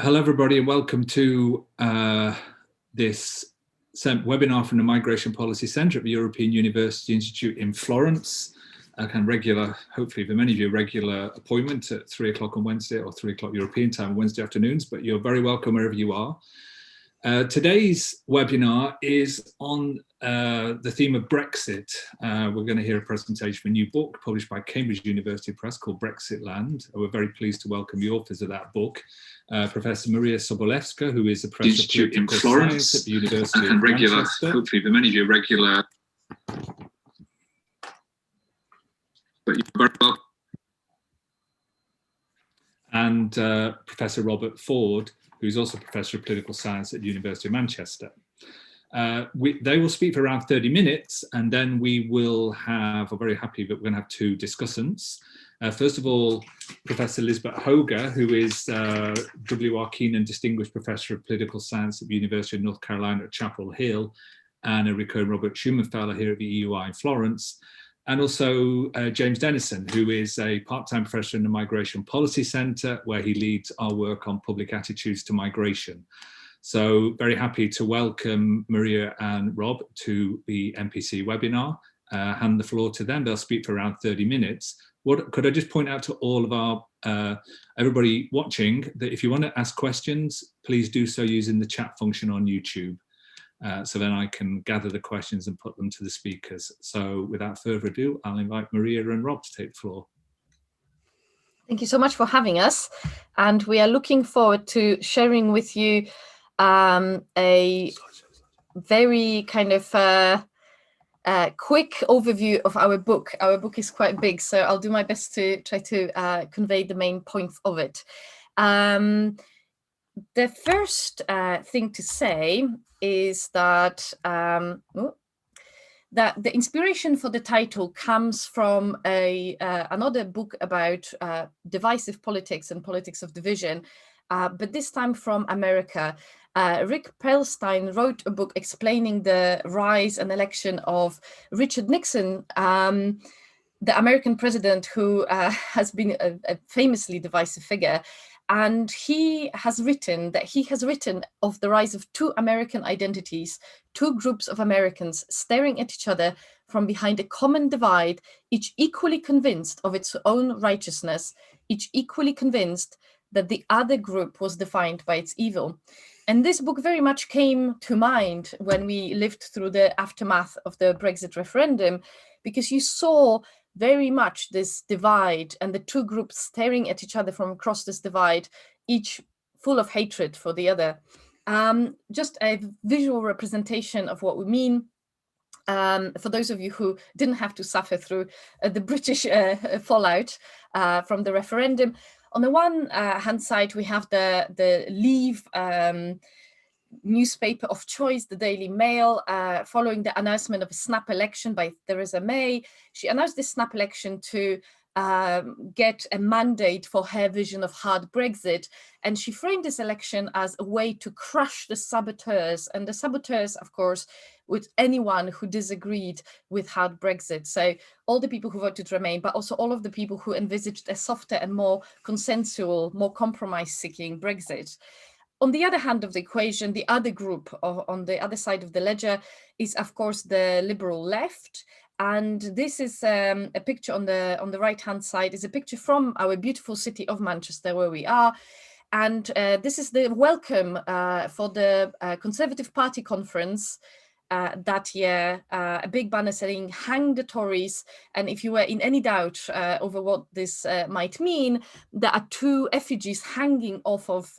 Hello, everybody, and welcome to this webinar from the Migration Policy Centre at the European University Institute in Florence. A kind of regular, hopefully for many of you, regular appointment at 3 o'clock on Wednesday or 3 o'clock European time, Wednesday afternoons, but you're very welcome wherever you are. Today's webinar is on the theme of Brexit. We're going to hear a presentation of a new book published by Cambridge University Press called Brexitland. We're very pleased to welcome the authors of that book, Professor Maria Sobolewska, who is a professor of political science at the University of Manchester. Hopefully for many of you, regular. But you're very welcome. And Professor Robert Ford, who's also Professor of Political Science at the University of Manchester. They will speak for around 30 minutes, and then we will have, I'm very happy that we're going to have two discussants. First of all, Professor Lisbeth Hoger, who is W.R. Keenan Distinguished Professor of Political Science at the University of North Carolina at Chapel Hill, and a recurring Robert Schuman Fellow here at the EUI in Florence. And also James Dennison, who is a part-time professor in the Migration Policy Centre, where he leads our work on public attitudes to migration. So very happy to welcome Maria and Rob to the MPC webinar. Hand the floor to them. They'll speak for around 30 minutes. Could I just point out to all of our, everybody watching, that if you want to ask questions, please do so using the chat function on YouTube. So then I can gather the questions and put them to the speakers. So without further ado, I'll invite Maria and Rob to take the floor. Thank you so much for having us. And we are looking forward to sharing with you a very kind of quick overview of our book. Our book is quite big, so I'll do my best to try to convey the main points of it. The first thing to say is that that the inspiration for the title comes from another book about divisive politics and politics of division, but this time from America. Rick Perlstein wrote a book explaining the rise and election of Richard Nixon, the American president who has been a famously divisive figure. And he has written of the rise of two American identities, two groups of Americans staring at each other from behind a common divide, each equally convinced of its own righteousness, each equally convinced that the other group was defined by its evil. And this book very much came to mind when we lived through the aftermath of the Brexit referendum, because you saw very much this divide and the two groups staring at each other from across this divide, each full of hatred for the other. Just a visual representation of what we mean. For those of you who didn't have to suffer through the British fallout from the referendum, on the one hand side, we have the Leave newspaper of choice, the Daily Mail, following the announcement of a snap election by Theresa May. She announced this snap election to get a mandate for her vision of hard Brexit. And she framed this election as a way to crush the saboteurs. And the saboteurs, of course, with anyone who disagreed with hard Brexit. So all the people who voted Remain, but also all of the people who envisaged a softer and more consensual, more compromise-seeking Brexit. On the other hand of the equation, the other group on the other side of the ledger is, of course, the liberal left. And this is a picture on the right-hand side, is a picture from our beautiful city of Manchester, where we are. And this is the welcome for the Conservative Party conference that year, a big banner saying, "Hang the Tories." And if you were in any doubt over what this might mean, there are two effigies hanging off of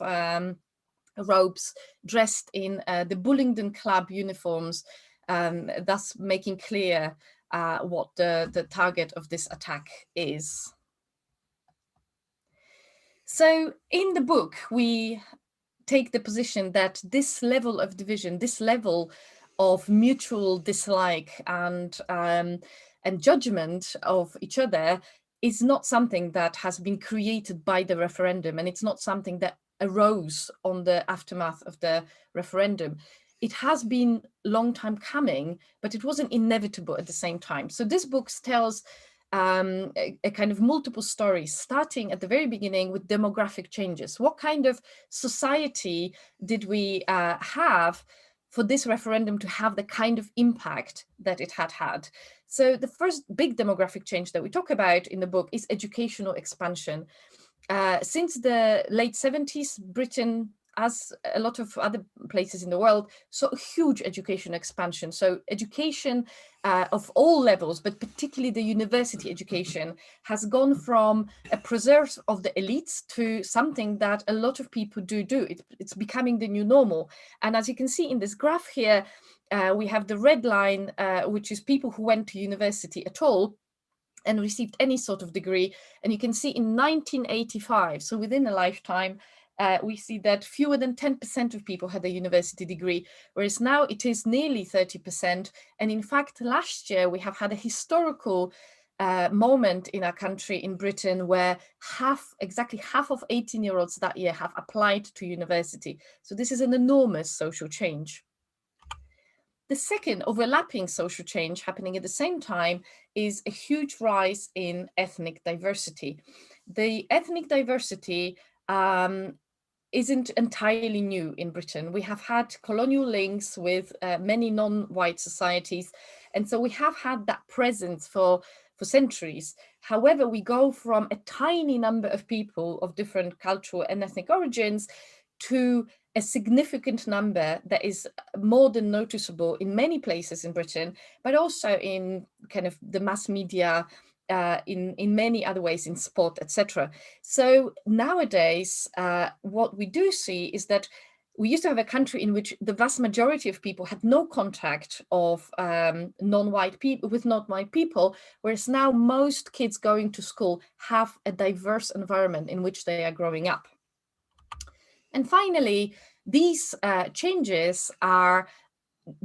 ropes, dressed in the Bullingdon Club uniforms, thus making clear what the target of this attack is. So in the book, we take the position that this level of division, this level of mutual dislike and judgment of each other is not something that has been created by the referendum, and it's not something that arose on the aftermath of the referendum. It has been a long time coming, but it wasn't inevitable at the same time. So this book tells a kind of multiple stories, starting at the very beginning with demographic changes. What kind of society did we have for this referendum to have the kind of impact that it had had? So the first big demographic change that we talk about in the book is educational expansion. Since the late 70s, Britain, as a lot of other places in the world, saw a huge education expansion. So education of all levels, but particularly the university education, has gone from a preserve of the elites to something that a lot of people do. It's becoming the new normal. And as you can see in this graph here, we have the red line, which is people who went to university at all and received any sort of degree. And you can see in 1985, so within a lifetime, we see that fewer than 10% of people had a university degree, whereas now it is nearly 30%. And in fact, last year, we have had a historical moment in our country, in Britain, where exactly half of 18-year-olds that year have applied to university. So this is an enormous social change. The second overlapping social change happening at the same time is a huge rise in ethnic diversity. The ethnic diversity isn't entirely new in Britain. We have had colonial links with many non-white societies, and so we have had that presence for centuries. However, we go from a tiny number of people of different cultural and ethnic origins to a significant number that is more than noticeable in many places in Britain, but also in kind of the mass media, in many other ways, in sport, etc. So nowadays, what we do see is that we used to have a country in which the vast majority of people had no contact of non-white people with non-white people, whereas now most kids going to school have a diverse environment in which they are growing up. And finally, these changes are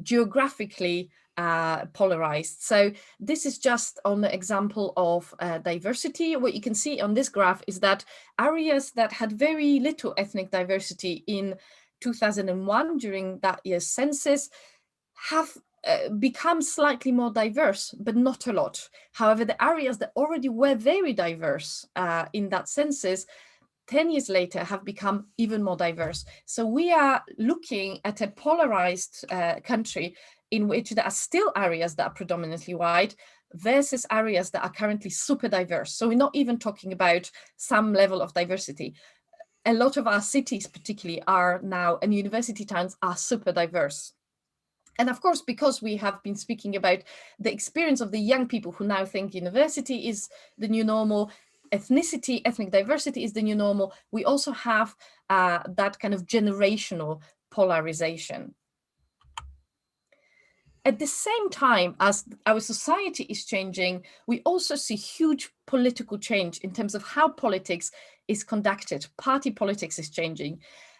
geographically polarized. So this is just an example of diversity. What you can see on this graph is that areas that had very little ethnic diversity in 2001 during that year's census have become slightly more diverse, but not a lot. However, the areas that already were very diverse in that census 10 years later have become even more diverse. So we are looking at a polarized country in which there are still areas that are predominantly white versus areas that are currently super diverse. So we're not even talking about some level of diversity. A lot of our cities particularly are now, and university towns are super diverse. And of course, because we have been speaking about the experience of the young people who now think university is the new normal, ethnic diversity is the new normal, we also have that kind of generational polarization. At the same time as our society is changing, we also see huge political change in terms of how politics is conducted. Party politics is changing.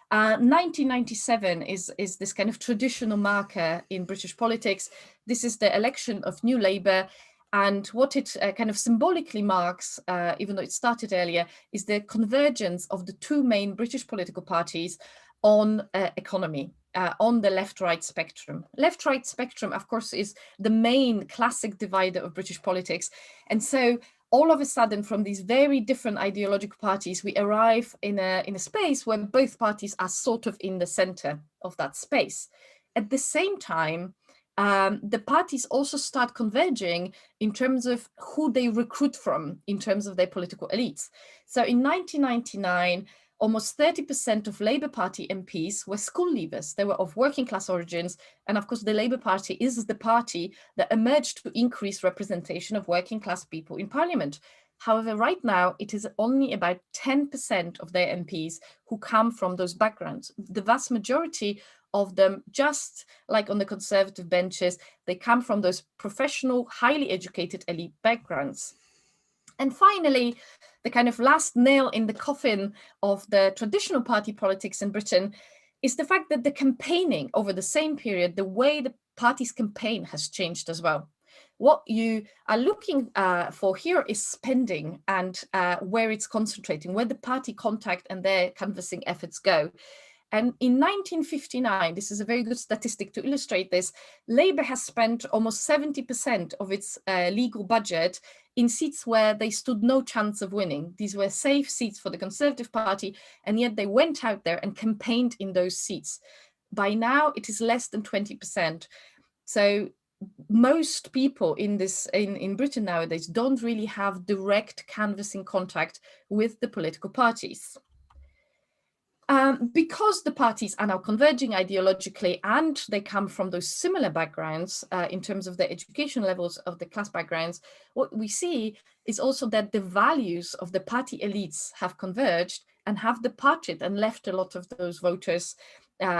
1997 is this kind of traditional marker in British politics. This is the election of New Labour. And what it kind of symbolically marks, even though it started earlier, is the convergence of the two main British political parties on economy, on the left-right spectrum. Left-right spectrum, of course, is the main classic divider of British politics. And so all of a sudden, from these very different ideological parties, we arrive in a space where both parties are sort of in the center of that space. At the same time, the parties also start converging in terms of who they recruit from, in terms of their political elites. So in 1999, almost 30% of Labour Party MPs were school leavers. They were of working class origins. And of course, the Labour Party is the party that emerged to increase representation of working class people in Parliament. However, right now, it is only about 10% of their MPs who come from those backgrounds. The vast majority of them, just like on the Conservative benches, they come from those professional, highly educated elite backgrounds. And finally, the kind of last nail in the coffin of the traditional party politics in Britain is the fact that the campaigning over the same period, the way the party's campaign has changed as well. What you are looking for here is spending and where it's concentrating, where the party contact and their canvassing efforts go. And in 1959, this is a very good statistic to illustrate this, Labour has spent almost 70% of its legal budget in seats where they stood no chance of winning. These were safe seats for the Conservative Party, and yet they went out there and campaigned in those seats. By now, it is less than 20%. So most people in Britain nowadays don't really have direct canvassing contact with the political parties. Because the parties are now converging ideologically and they come from those similar backgrounds in terms of the education levels of the class backgrounds, what we see is also that the values of the party elites have converged and have departed and left a lot of those voters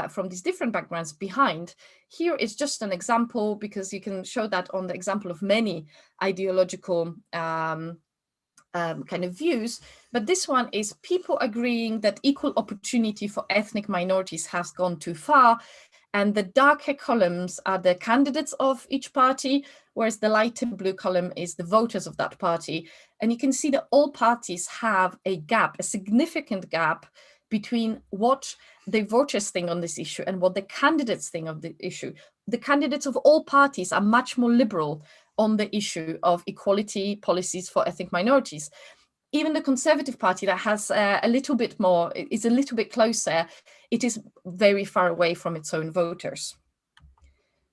from these different backgrounds behind. Here is just an example, because you can show that on the example of many ideological kind of views, but this one is people agreeing that equal opportunity for ethnic minorities has gone too far, and the darker columns are the candidates of each party, whereas the lighter blue column is the voters of that party. And you can see that all parties have a gap, a significant gap, between what the voters think on this issue and what the candidates think of the issue. The candidates of all parties are much more liberal on the issue of equality policies for ethnic minorities. Even the Conservative Party, that has a little bit more, is a little bit closer, it is very far away from its own voters.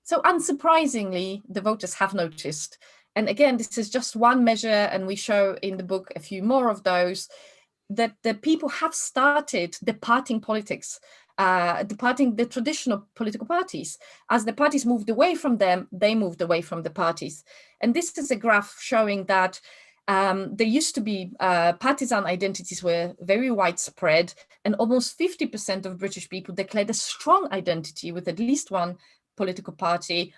So unsurprisingly, the voters have noticed. And again, this is just one measure, and we show in the book a few more of those, that the people have started departing politics, departing the traditional political parties. As the parties moved away from them, they moved away from the parties. And this is a graph showing that there used to be partisan identities were very widespread, and almost 50% of British people declared a strong identity with at least one political party.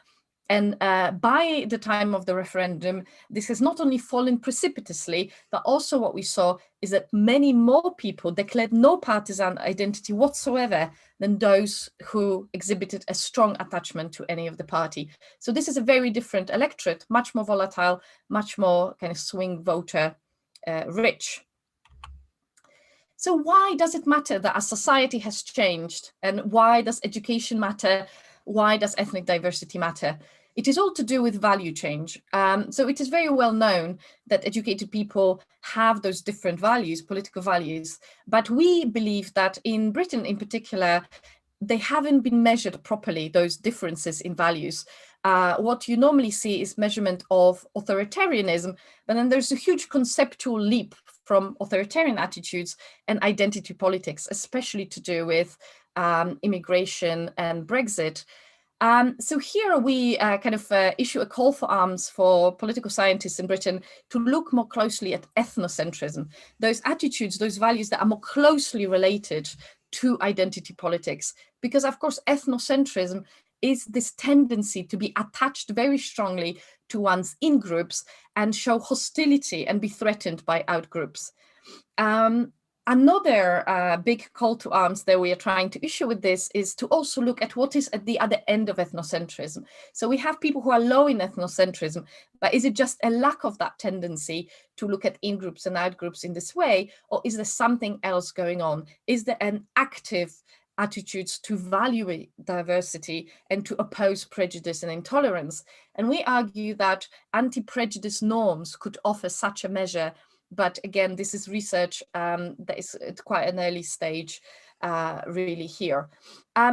And by the time of the referendum, this has not only fallen precipitously, but also what we saw is that many more people declared no partisan identity whatsoever than those who exhibited a strong attachment to any of the party. So this is a very different electorate, much more volatile, much more kind of swing voter rich. So why does it matter that our society has changed? And why does education matter? Why does ethnic diversity matter? It is all to do with value change. So it is very well known that educated people have those different values, political values, but we believe that in Britain in particular, they haven't been measured properly, those differences in values. What you normally see is measurement of authoritarianism, but then there's a huge conceptual leap from authoritarian attitudes and identity politics, especially to do with immigration and Brexit. So here we issue a call for arms for political scientists in Britain to look more closely at ethnocentrism, those attitudes, those values that are more closely related to identity politics. Because of course, ethnocentrism is this tendency to be attached very strongly to one's in-groups and show hostility and be threatened by out-groups. Another big call to arms that we are trying to issue with this is to also look at what is at the other end of ethnocentrism. So we have people who are low in ethnocentrism, but is it just a lack of that tendency to look at in-groups and out-groups in this way, or is there something else going on? Is there an active attitudes to value diversity and to oppose prejudice and intolerance? And we argue that anti-prejudice norms could offer such a measure. But again, this is research that is at quite an early stage really here.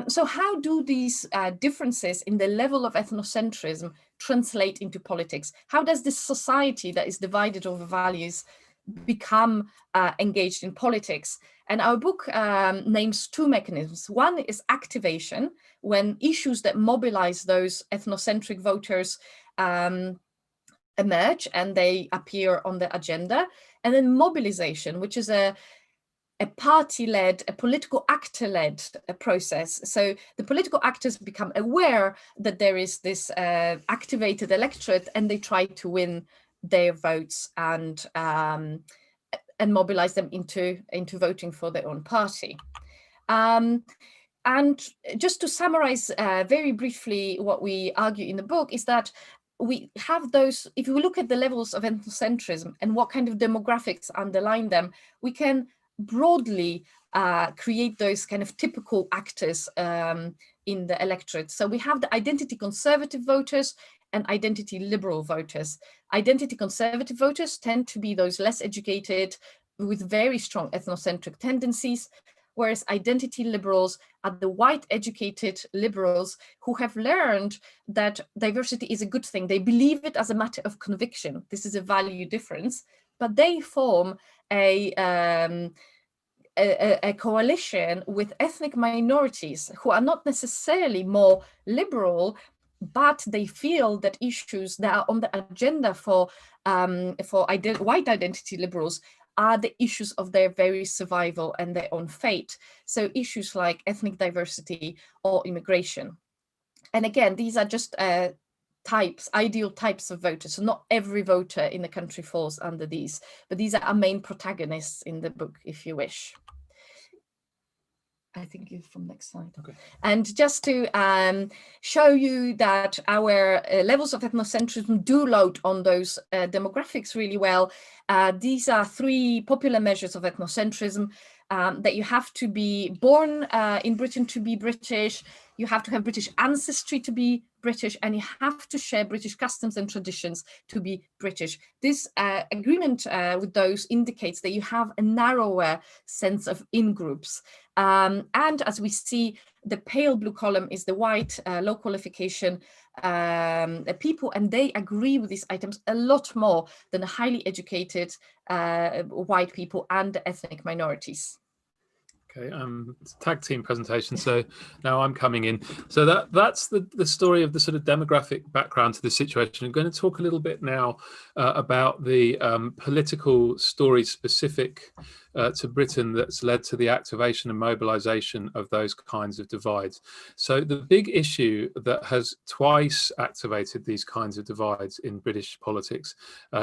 So how do these differences in the level of ethnocentrism translate into politics? How does this society that is divided over values become engaged in politics? And our book names two mechanisms. One is activation, when issues that mobilize those ethnocentric voters emerge and they appear on the agenda. And then mobilization, which is a party-led, a political actor-led process. So the political actors become aware that there is this activated electorate, and they try to win their votes and mobilize them into voting for their own party. And just to summarize very briefly what we argue in the book is that we have those, if we look at the levels of ethnocentrism and what kind of demographics underline them, we can broadly create those kind of typical actors in the electorate. So we have the identity conservative voters and identity liberal voters. Identity conservative voters tend to be those less educated with very strong ethnocentric tendencies, whereas identity liberals are the white educated liberals who have learned that diversity is a good thing. They believe it as a matter of conviction. This is a value difference, but they form a coalition with ethnic minorities who are not necessarily more liberal, but they feel that issues that are on the agenda for white identity liberals are the issues of their very survival and their own fate. So issues like ethnic diversity or immigration. And again, these are just ideal types of voters. So not every voter in the country falls under these, but these are our main protagonists in the book, if you wish. I think you're from next slide. Okay. And just to show you that our levels of ethnocentrism do load on those demographics really well, these are 3 popular measures of ethnocentrism. That you have to be born in Britain to be British, you have to have British ancestry to be British, and you have to share British customs and traditions to be British. This agreement with those indicates that you have a narrower sense of in-groups. And as we see, the pale blue column is the white, low qualification people, and they agree with these items a lot more than the highly educated white people and the ethnic minorities. Okay, it's a tag team presentation, so now I'm coming in. So that's the story of the sort of demographic background to the situation. I'm going to talk a little bit now about the political story specific to Britain that's led to the activation and mobilisation of those kinds of divides. So the big issue that has twice activated these kinds of divides in British politics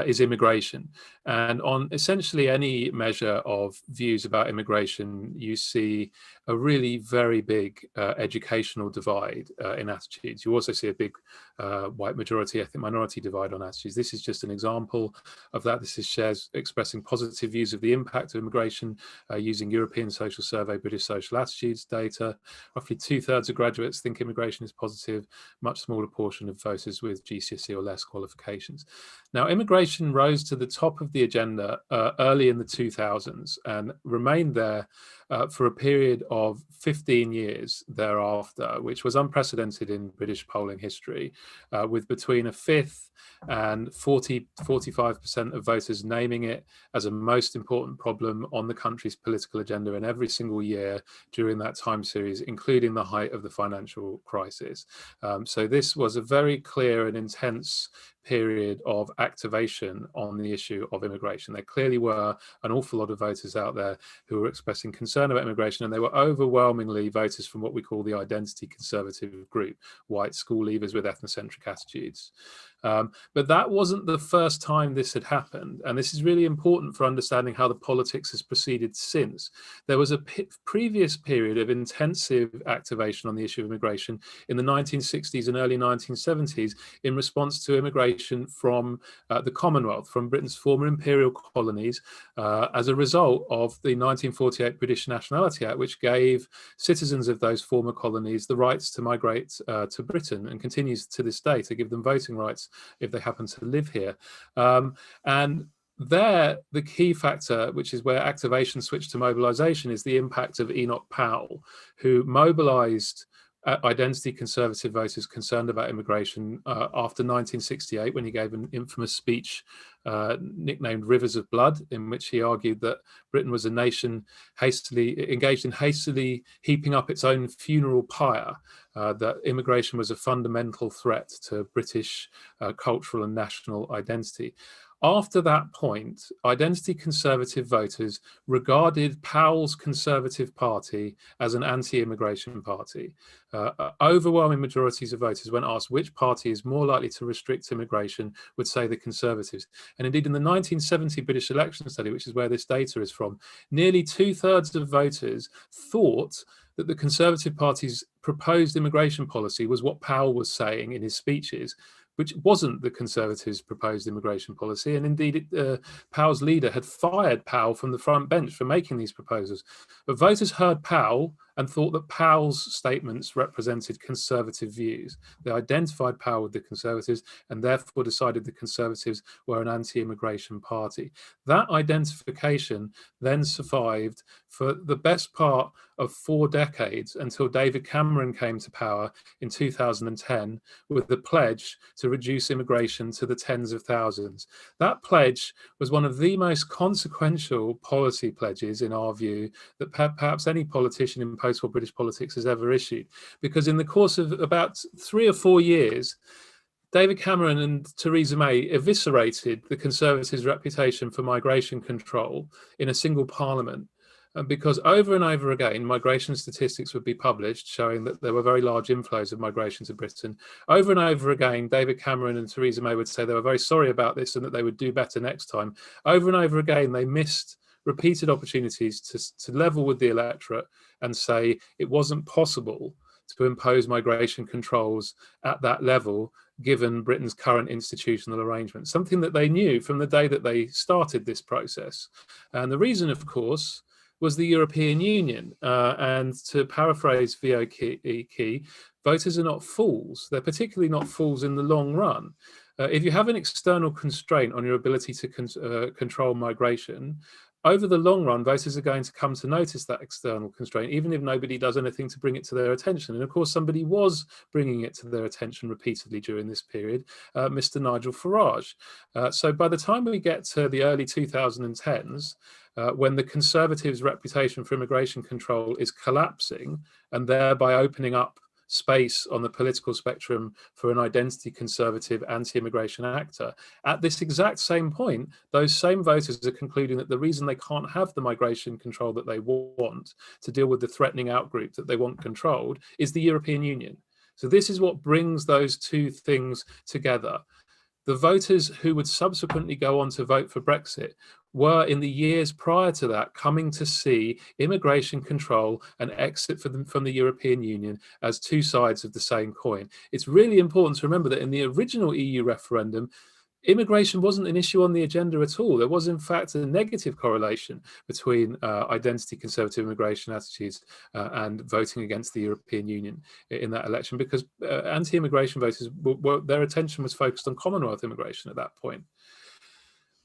is immigration. And on essentially any measure of views about immigration, you see a really very big educational divide in attitudes. You also see a big white majority, ethnic minority divide on attitudes. This is just an example of that. This is shares expressing positive views of the impact of immigration using European Social Survey, British social attitudes data. Roughly 2/3 of graduates think immigration is positive, much smaller portion of voters with GCSE or less qualifications. Now, immigration rose to the top of the agenda early in the 2000s and remained there for a period of 15 years thereafter, which was unprecedented in British polling history, with between a fifth and 45% of voters naming it as a most important problem on the country's political agenda in every single year during that time series, including the height of the financial crisis. So this was a very clear and intense period of activation on the issue of immigration. There clearly were an awful lot of voters out there who were expressing concern about immigration, and they were overwhelmingly voters from what we call the identity conservative group, white school leavers with ethnocentric attitudes. But that wasn't the first time this had happened, and this is really important for understanding how the politics has proceeded since. There was a previous period of intensive activation on the issue of immigration in the 1960s and early 1970s in response to immigration from the Commonwealth, from Britain's former imperial colonies, as a result of the 1948 British Nationality Act, which gave citizens of those former colonies the rights to migrate to Britain, and continues to this day to give them voting rights if they happen to live here. And there, the key factor, which is where activation switched to mobilisation, is the impact of Enoch Powell, who mobilised identity conservative voters concerned about immigration after 1968, when he gave an infamous speech nicknamed Rivers of Blood, in which he argued that Britain was a nation engaged in hastily heaping up its own funeral pyre, that immigration was a fundamental threat to British cultural and national identity. After that point, identity conservative voters regarded Powell's Conservative Party as an anti-immigration party. Overwhelming majorities of voters, when asked which party is more likely to restrict immigration, would say the Conservatives. And indeed, in the 1970 British election study, which is where this data is from, nearly 2/3 of voters thought that the Conservative Party's proposed immigration policy was what Powell was saying in his speeches, which wasn't the Conservatives' proposed immigration policy. And indeed, Powell's leader had fired Powell from the front bench for making these proposals. But voters heard Powell and thought that Powell's statements represented conservative views. They identified Powell with the Conservatives and therefore decided the Conservatives were an anti-immigration party. That identification then survived for the best part of 4 decades until David Cameron came to power in 2010 with the pledge to reduce immigration to the tens of thousands. That pledge was one of the most consequential policy pledges, in our view, that perhaps any politician in post-war British politics has ever issued. Because in the course of about 3 or 4 years, David Cameron and Theresa May eviscerated the Conservatives' reputation for migration control in a single parliament. Because over and over again, migration statistics would be published showing that there were very large inflows of migration to Britain. Over and over again, David Cameron and Theresa May would say they were very sorry about this and that they would do better next time. Over and over again, they missed repeated opportunities to level with the electorate and say it wasn't possible to impose migration controls at that level, given Britain's current institutional arrangements, something that they knew from the day that they started this process. And the reason, of course, was the European Union. And to paraphrase V.O. Key, voters are not fools. They're particularly not fools in the long run. If you have an external constraint on your ability to control migration, over the long run, voters are going to come to notice that external constraint, even if nobody does anything to bring it to their attention. And of course, somebody was bringing it to their attention repeatedly during this period, Mr. Nigel Farage. So by the time we get to the early 2010s, when the Conservatives' reputation for immigration control is collapsing and thereby opening up space on the political spectrum for an identity conservative anti-immigration actor. At this exact same point, those same voters are concluding that the reason they can't have the migration control that they want to deal with the threatening outgroup that they want controlled is the European Union. So this is what brings those two things together. The voters who would subsequently go on to vote for Brexit were, in the years prior to that, coming to see immigration control and exit from the European Union as two sides of the same coin. It's really important to remember that in the original EU referendum, immigration wasn't an issue on the agenda at all. There was, in fact, a negative correlation between identity conservative immigration attitudes and voting against the European Union in that election, because anti-immigration voters, their attention was focused on Commonwealth immigration at that point.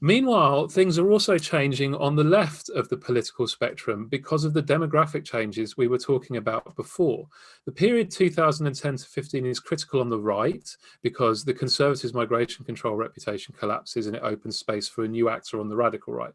Meanwhile, things are also changing on the left of the political spectrum because of the demographic changes we were talking about before. The period 2010 to 15 is critical on the right because the Conservatives' migration control reputation collapses and it opens space for a new actor on the radical right.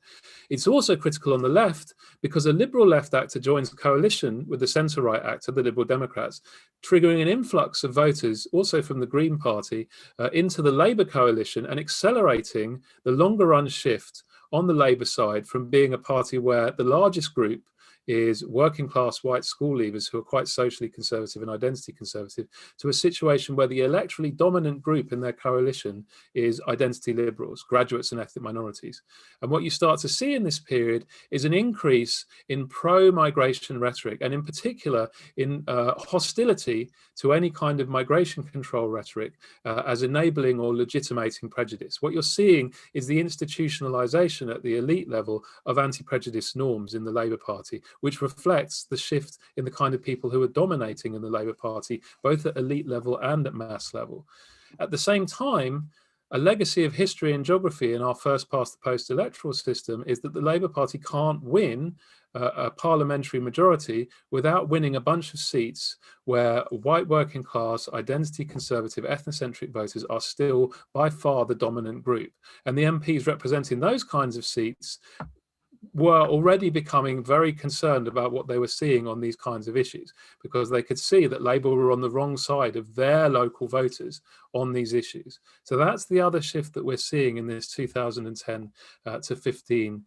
It's also critical on the left because a liberal left actor joins coalition with the centre-right actor, the Liberal Democrats, triggering an influx of voters, also from the Green Party, into the Labour coalition and accelerating the longer run shift on the Labour side from being a party where the largest group is working class white school leavers who are quite socially conservative and identity conservative, to a situation where the electorally dominant group in their coalition is identity liberals, graduates and ethnic minorities. And what you start to see in this period is an increase in pro-migration rhetoric, and in particular in hostility to any kind of migration control rhetoric as enabling or legitimating prejudice. What you're seeing is the institutionalization at the elite level of anti-prejudice norms in the Labour Party, which reflects the shift in the kind of people who are dominating in the Labour Party, both at elite level and at mass level. At the same time, a legacy of history and geography in our first past the post electoral system is that the Labour Party can't win a parliamentary majority without winning a bunch of seats where white working class, identity conservative, ethnocentric voters are still by far the dominant group. And the MPs representing those kinds of seats were already becoming very concerned about what they were seeing on these kinds of issues, because they could see that Labour were on the wrong side of their local voters on these issues. So that's the other shift that we're seeing in this 2010 to 15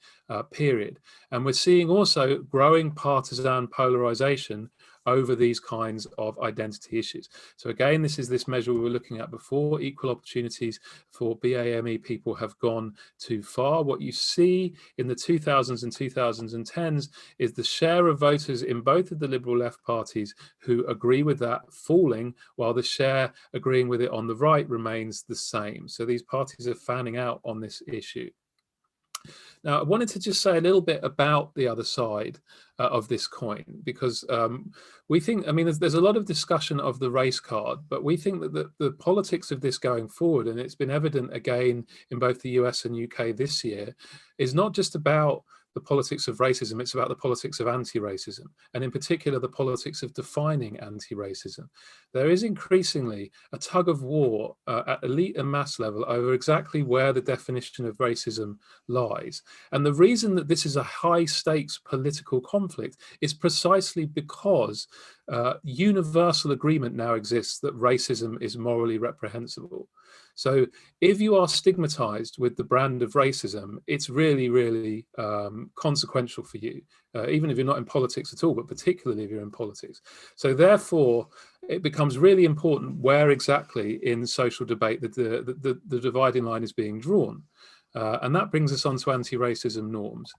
period. And we're seeing also growing partisan polarisation over these kinds of identity issues. So again, this is this measure we were looking at before. Equal opportunities for BAME people have gone too far. What you see in the 2000s and 2010s is the share of voters in both of the liberal left parties who agree with that falling, while the share agreeing with it on the right remains the same. So these parties are fanning out on this issue. Now, I wanted to just say a little bit about the other side of this coin, because we think, I mean, there's a lot of discussion of the race card, but we think that the politics of this going forward, and it's been evident again in both the US and UK this year, is not just about the politics of racism, it's about the politics of anti-racism, and in particular, the politics of defining anti-racism. There is increasingly a tug of war at elite and mass level over exactly where the definition of racism lies. And the reason that this is a high stakes political conflict is precisely because universal agreement now exists that racism is morally reprehensible. So if you are stigmatized with the brand of racism, it's really, really consequential for you, even if you're not in politics at all, but particularly if you're in politics. So therefore, it becomes really important where exactly in social debate that the dividing line is being drawn. And that brings us on to anti-racism norms.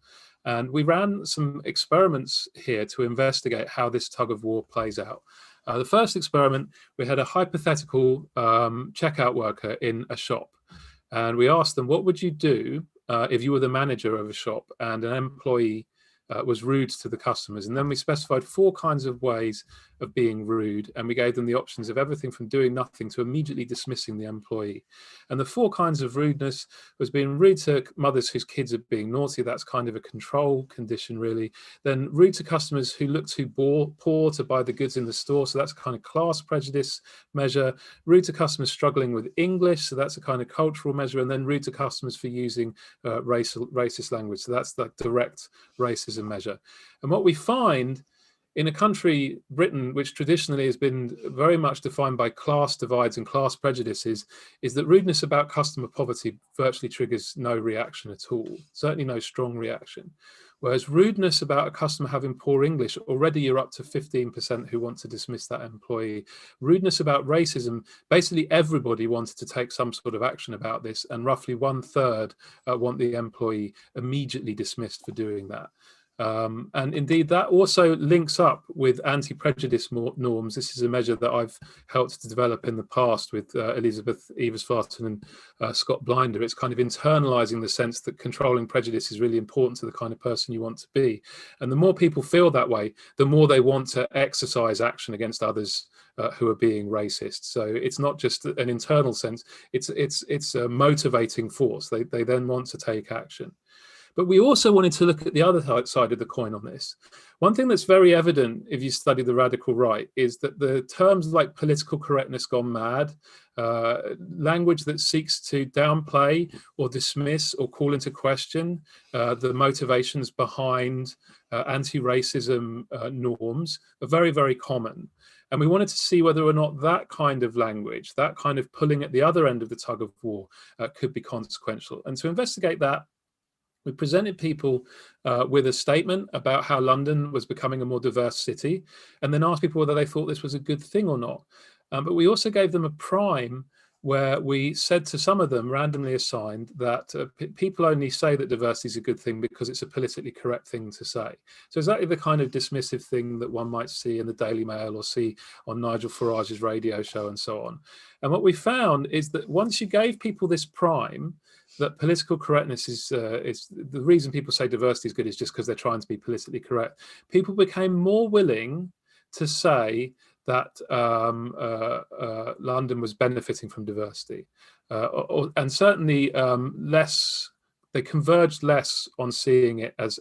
And we ran some experiments here to investigate how this tug of war plays out. The first experiment, we had a hypothetical checkout worker in a shop. And we asked them, what would you do if you were the manager of a shop and an employee was rude to the customers? And then we specified 4 kinds of ways of being rude, and we gave them the options of everything from doing nothing to immediately dismissing the employee. And the 4 kinds of rudeness was being rude to mothers whose kids are being naughty. That's kind of a control condition, really. Then rude to customers who look too poor to buy the goods in the store. So that's a kind of class prejudice measure. Rude to customers struggling with English. So that's a kind of cultural measure. And then rude to customers for using racist language. So that's the direct racism measure. And what we find in a country, Britain, which traditionally has been very much defined by class divides and class prejudices, is that rudeness about customer poverty virtually triggers no reaction at all, certainly no strong reaction. Whereas rudeness about a customer having poor English, already you're up to 15% who want to dismiss that employee. Rudeness about racism, basically everybody wanted to take some sort of action about this, and roughly 1/3 want the employee immediately dismissed for doing that. And indeed, that also links up with anti-prejudice norms. This is a measure that I've helped to develop in the past with Elizabeth Evers-Farton and Scott Blinder. It's kind of internalizing the sense that controlling prejudice is really important to the kind of person you want to be. And the more people feel that way, the more they want to exercise action against others who are being racist. So it's not just an internal sense, it's a motivating force. They then want to take action. But we also wanted to look at the other side of the coin on this. One thing that's very evident if you study the radical right is that the terms like political correctness gone mad, language that seeks to downplay or dismiss or call into question the motivations behind anti-racism norms are very, very common. And we wanted to see whether or not that kind of language, that kind of pulling at the other end of the tug of war could be consequential. And to investigate that, we presented people with a statement about how London was becoming a more diverse city, and then asked people whether they thought this was a good thing or not. But we also gave them a prime where we said to some of them, randomly assigned, that people only say that diversity is a good thing because it's a politically correct thing to say. So exactly the kind of dismissive thing that one might see in the Daily Mail or see on Nigel Farage's radio show and so on. And what we found is that once you gave people this prime, that political correctness is the reason people say diversity is good is just because they're trying to be politically correct. People became more willing to say that London was benefiting from diversity, and certainly they converged less on seeing it as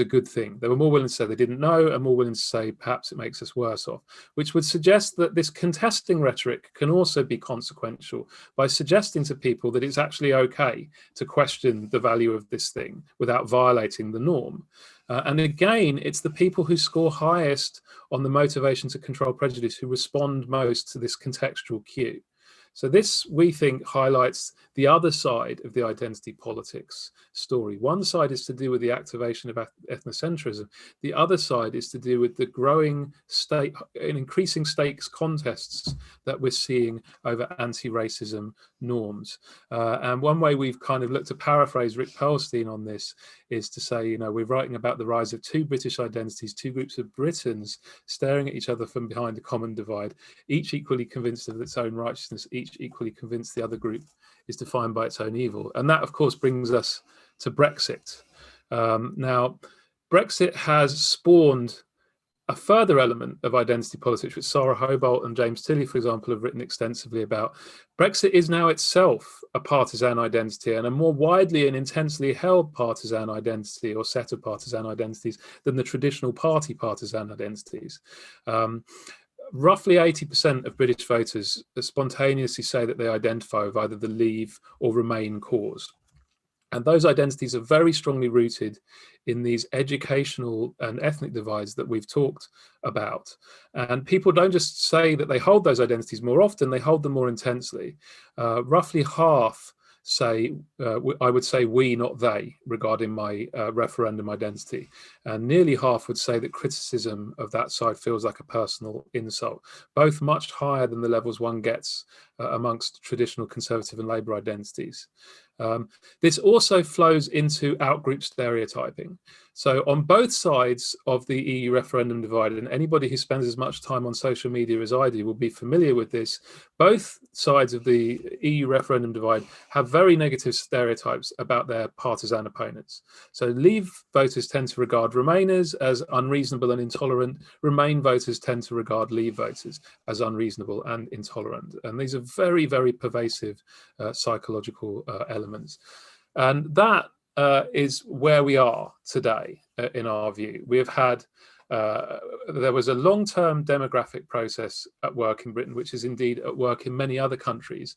a good thing. They were more willing to say they didn't know, and more willing to say perhaps it makes us worse off, which would suggest that this contesting rhetoric can also be consequential by suggesting to people that it's actually okay to question the value of this thing without violating the norm. And again, it's the people who score highest on the motivation to control prejudice who respond most to this contextual cue. So this, we think, highlights the other side of the identity politics story. One side is to do with the activation of ethnocentrism. The other side is to do with the growing state and increasing stakes contests that we're seeing over anti-racism norms. And one way we've kind of looked to paraphrase Rick Perlstein on this is to say, you know, we're writing about the rise of 2 British identities, 2 groups of Britons staring at each other from behind a common divide, each equally convinced of its own righteousness, each equally convinced the other group is defined by its own evil. And that, of course, brings us to Brexit. Now, Brexit has spawned a further element of identity politics, which Sarah Hobart and James Tilley, for example, have written extensively about. Brexit is now itself a partisan identity, and a more widely and intensely held partisan identity, or set of partisan identities, than the traditional party partisan identities. Roughly 80% of British voters spontaneously say that they identify with either the Leave or Remain cause. And those identities are very strongly rooted in these educational and ethnic divides that we've talked about. And people don't just say that they hold those identities more often, they hold them more intensely. Roughly half say, I would say we, not they, regarding my referendum identity. And nearly half would say that criticism of that side feels like a personal insult, both much higher than the levels one gets amongst traditional Conservative and Labour identities. This also flows into outgroup stereotyping. So on both sides of the EU referendum divide, and anybody who spends as much time on social media as I do will be familiar with this, both sides of the EU referendum divide have very negative stereotypes about their partisan opponents. So Leave voters tend to regard Remainers as unreasonable and intolerant. Remain voters tend to regard Leave voters as unreasonable and intolerant. And these are very, very pervasive psychological elements. And that is where we are today, in our view. We have had, there was a long-term demographic process at work in Britain, which is indeed at work in many other countries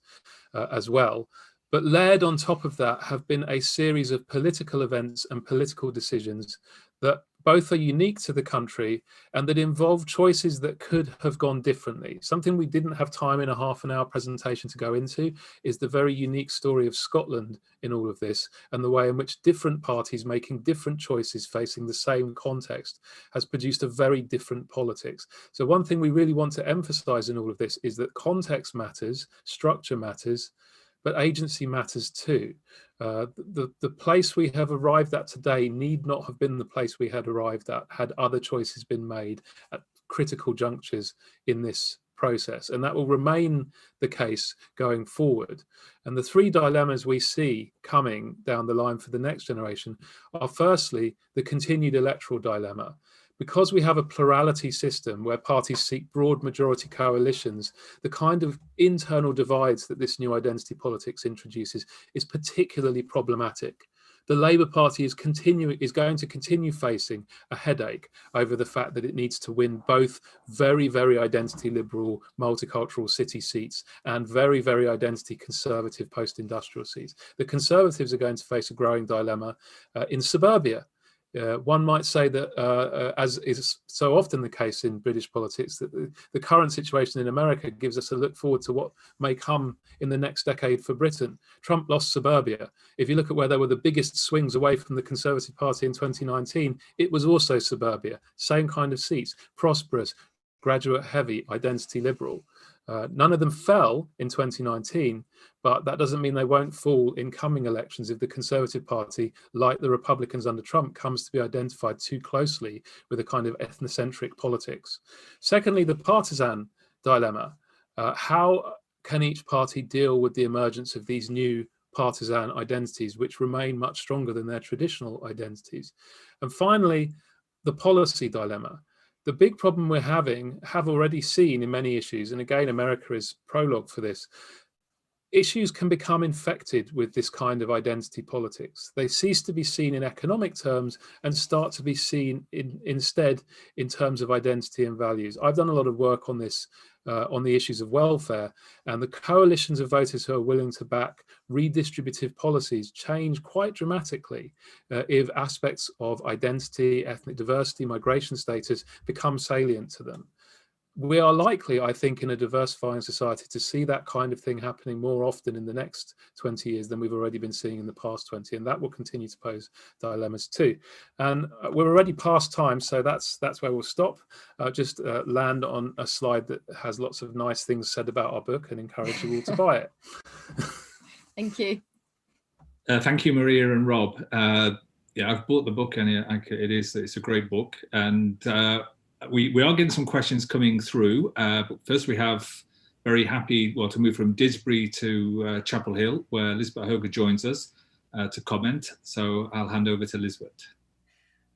as well. But layered on top of that have been a series of political events and political decisions that both are unique to the country and that involve choices that could have gone differently. Something we didn't have time in a half-an-hour presentation to go into is the very unique story of Scotland in all of this, and the way in which different parties making different choices facing the same context has produced a very different politics. So one thing we really want to emphasize in all of this is that context matters, structure matters, but agency matters too. The place we have arrived at today need not have been the place we had arrived at had other choices been made at critical junctures in this process. And that will remain the case going forward. And the three dilemmas we see coming down the line for the next generation are, firstly, the continued electoral dilemma. Because we have a plurality system where parties seek broad majority coalitions, the kind of internal divides that this new identity politics introduces is particularly problematic. The Labour Party is going to continue facing a headache over the fact that it needs to win both very, very identity liberal multicultural city seats and very, very identity conservative post-industrial seats. The Conservatives are going to face a growing dilemma in suburbia. One might say that, as is so often the case in British politics, that the current situation in America gives us a look forward to what may come in the next decade for Britain. Trump lost suburbia. If you look at where there were the biggest swings away from the Conservative Party in 2019, it was also suburbia. Same kind of seats, prosperous, graduate heavy, identity liberal. None of them fell in 2019, but that doesn't mean they won't fall in coming elections if the Conservative Party, like the Republicans under Trump, comes to be identified too closely with a kind of ethnocentric politics. Secondly, the partisan dilemma. How can each party deal with the emergence of these new partisan identities, which remain much stronger than their traditional identities? And finally, the policy dilemma. The big problem we're have already seen in many issues, and again, America is prologue for this, issues can become infected with this kind of identity politics. They cease to be seen in economic terms and start to be seen instead in terms of identity and values. I've done a lot of work on this, on the issues of welfare, and the coalitions of voters who are willing to back redistributive policies change quite dramatically if aspects of identity, ethnic diversity, migration status become salient to them. We are likely, I think, in a diversifying society to see that kind of thing happening more often in the next 20 years than we've already been seeing in the past 20, and that will continue to pose dilemmas too. And we're already past time, so that's where we'll stop. Just land on a slide that has lots of nice things said about our book and encourage you all to buy it. Thank you. Thank you, Maria and Rob. Yeah, I've bought the book, and it's a great book, and we are getting some questions coming through, but first we have very happy to move from Disbury to Chapel Hill, where Elizabeth Hoger joins us. to comment. So I'll hand over to Lisbeth.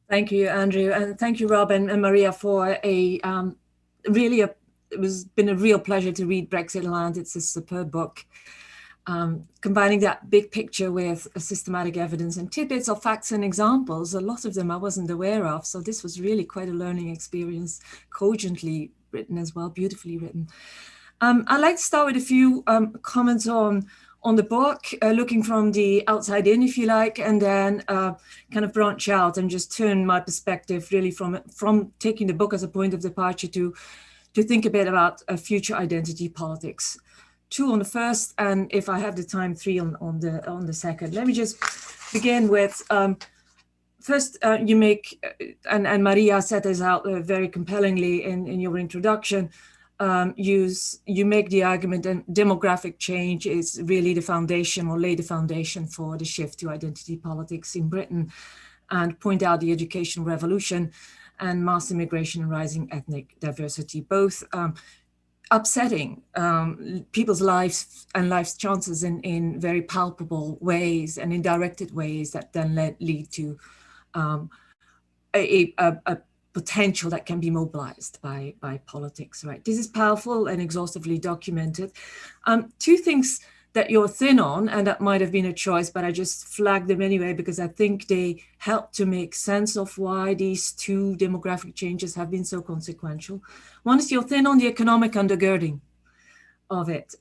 Thank you, Andrew, and thank you, Rob and Maria, for it's been a real pleasure to read Brexitland. It's a superb book, combining that big picture with a systematic evidence and tidbits of facts and examples. A lot of them I wasn't aware of, so this was really quite a learning experience, cogently written as well, beautifully written. I'd like to start with a few comments on the book, looking from the outside in, if you like, and then kind of branch out and just turn my perspective really from taking the book as a point of departure to think a bit about future identity politics. 2 on the first, and if I have the time, 3 on the second. Let me just begin with first. You make and Maria set this out very compellingly in your introduction. You make the argument that demographic change is really the foundation, or lay the foundation for the shift to identity politics in Britain, and point out the educational revolution and mass immigration and rising ethnic diversity, both upsetting people's lives and life's chances in very palpable ways and in directed ways that then lead to a potential that can be mobilized by politics, right? This is powerful and exhaustively documented. 2 things that you're thin on, and that might have been a choice, but I just flagged them anyway because I think they help to make sense of why these 2 demographic changes have been so consequential. One is you're thin on the economic undergirding of it.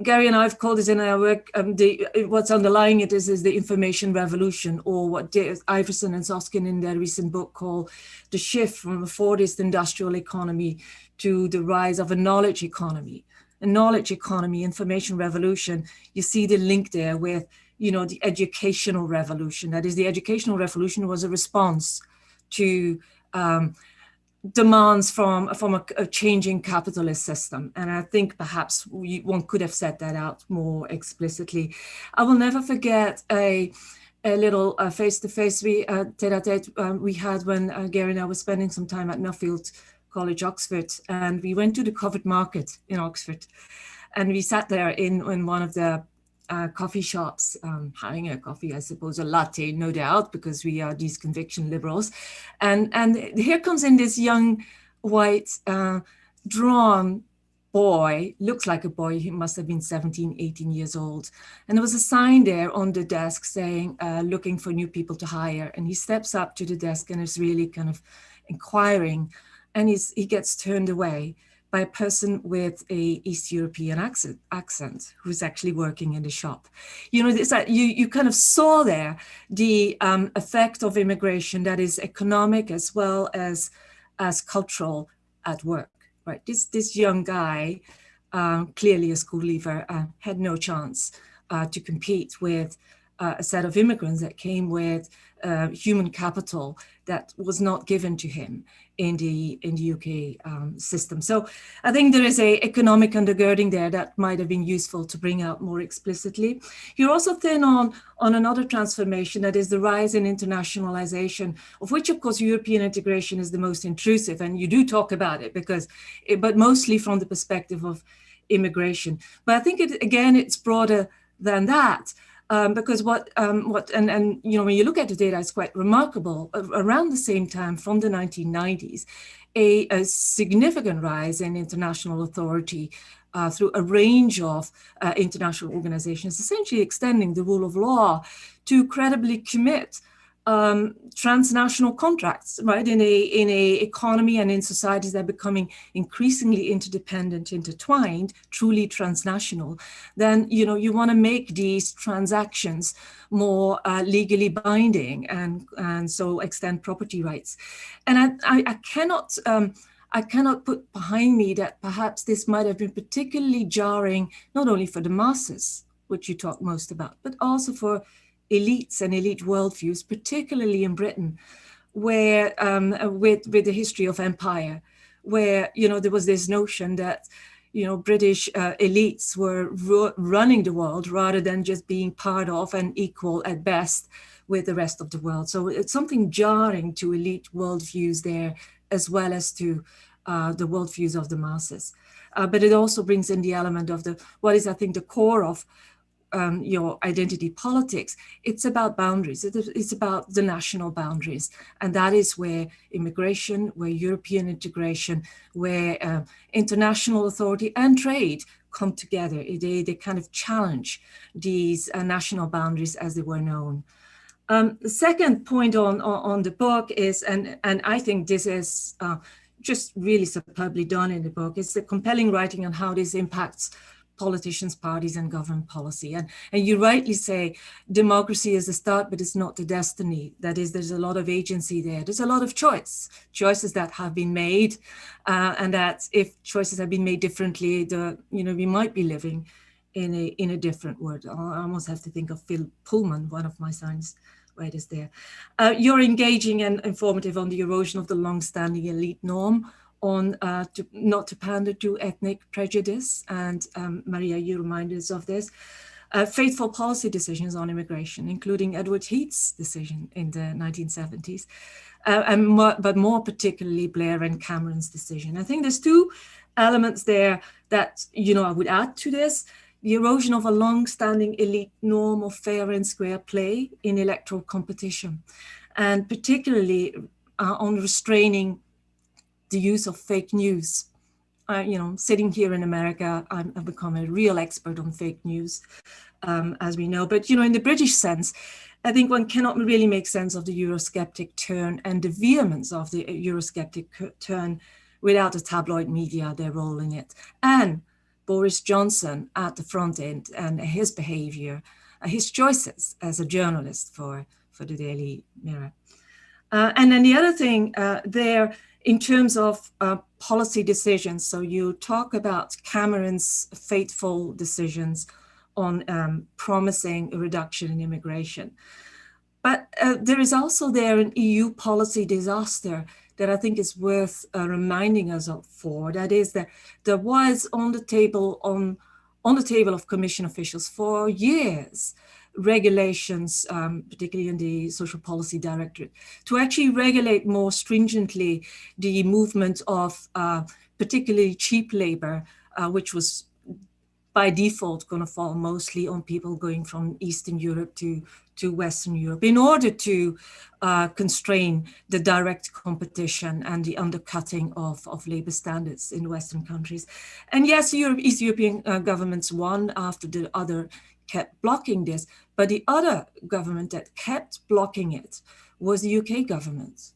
Gary and I have called this in our work, what's underlying it is the information revolution, or what Iverson and Soskin in their recent book call the shift from a Fordist industrial economy to the rise of a knowledge economy. A knowledge economy, information revolution, you see the link there with, the educational revolution. That is, the educational revolution was a response to demands from a changing capitalist system. And I think perhaps one could have set that out more explicitly. I will never forget a little face-to-face tete-a-tete we had when Gary and I were spending some time at Nuffield College, Oxford, and we went to the covered market in Oxford. And we sat there in one of the coffee shops, having a coffee, I suppose, a latte, no doubt, because we are these conviction liberals. And here comes in this young, white, drawn boy, looks like a boy, he must have been 17, 18 years old. And there was a sign there on the desk saying, looking for new people to hire. And he steps up to the desk and is really kind of inquiring. And he gets turned away by a person with a East European accent who's actually working in the shop. You kind of saw there the effect of immigration that is economic as well as cultural at work, right? This young guy, clearly a school leaver, had no chance to compete with a set of immigrants that came with human capital that was not given to him in the UK system. So I think there is a economic undergirding there that might have been useful to bring out more explicitly. You're also thin on another transformation, that is the rise in internationalization, of which of course European integration is the most intrusive, and you do talk about it but mostly from the perspective of immigration. But I think it's broader than that. Because when you look at the data, it's quite remarkable. Around the same time, from the 1990s, a significant rise in international authority through a range of international organizations, essentially extending the rule of law to credibly commit transnational contracts, right? In a economy and in societies that are becoming increasingly interdependent, intertwined, truly transnational, then you want to make these transactions more legally binding and so extend property rights. And I cannot put behind me that perhaps this might have been particularly jarring, not only for the masses, which you talk most about, but also for elites and elite worldviews, particularly in Britain, where with the history of empire, where there was this notion that British elites were running the world rather than just being part of and equal at best with the rest of the world. So it's something jarring to elite worldviews there, as well as to the worldviews of the masses. But it also brings in the element of what is, I think, the core of your identity politics, it's about boundaries. It's about the national boundaries. And that is where immigration, where European integration, where international authority and trade come together. They kind of challenge these national boundaries as they were known. The second point on the book is, and I think this is just really superbly done in the book, is the compelling writing on how this impacts politicians, parties, and government policy. And you rightly say democracy is the start, but it's not the destiny. That is, there's a lot of agency there. There's a lot of choices that have been made, and that if choices have been made differently, we might be living in a different world. I almost have to think of Phil Pullman, one of my science writers there. You're engaging and informative on the erosion of the long-standing elite norm, on not to pander to ethnic prejudice, and Maria, you reminded us of this. Faithful policy decisions on immigration, including Edward Heath's decision in the 1970s, but more particularly Blair and Cameron's decision. I think there's two elements there that I would add to this. The erosion of a long-standing elite norm of fair and square play in electoral competition, and particularly on restraining the use of fake news. Sitting here in America, I've become a real expert on fake news, as we know. But in the British sense, I think one cannot really make sense of the Eurosceptic turn and the vehemence of the Eurosceptic turn without the tabloid media, their role in it, and Boris Johnson at the front end and his behavior, his choices as a journalist for the Daily Mirror. And then the other thing there, in terms of policy decisions, so you talk about Cameron's fateful decisions on promising a reduction in immigration. But there is also there an EU policy disaster that I think is worth reminding us of. That is that there was on the table of Commission officials for years regulations, particularly in the Social Policy Directorate, to actually regulate more stringently the movement of particularly cheap labor, which was by default going to fall mostly on people going from Eastern Europe to Western Europe, in order to constrain the direct competition and the undercutting of labor standards in Western countries. And yes, East European governments, one after the other, kept blocking this, but the other government that kept blocking it was the UK government,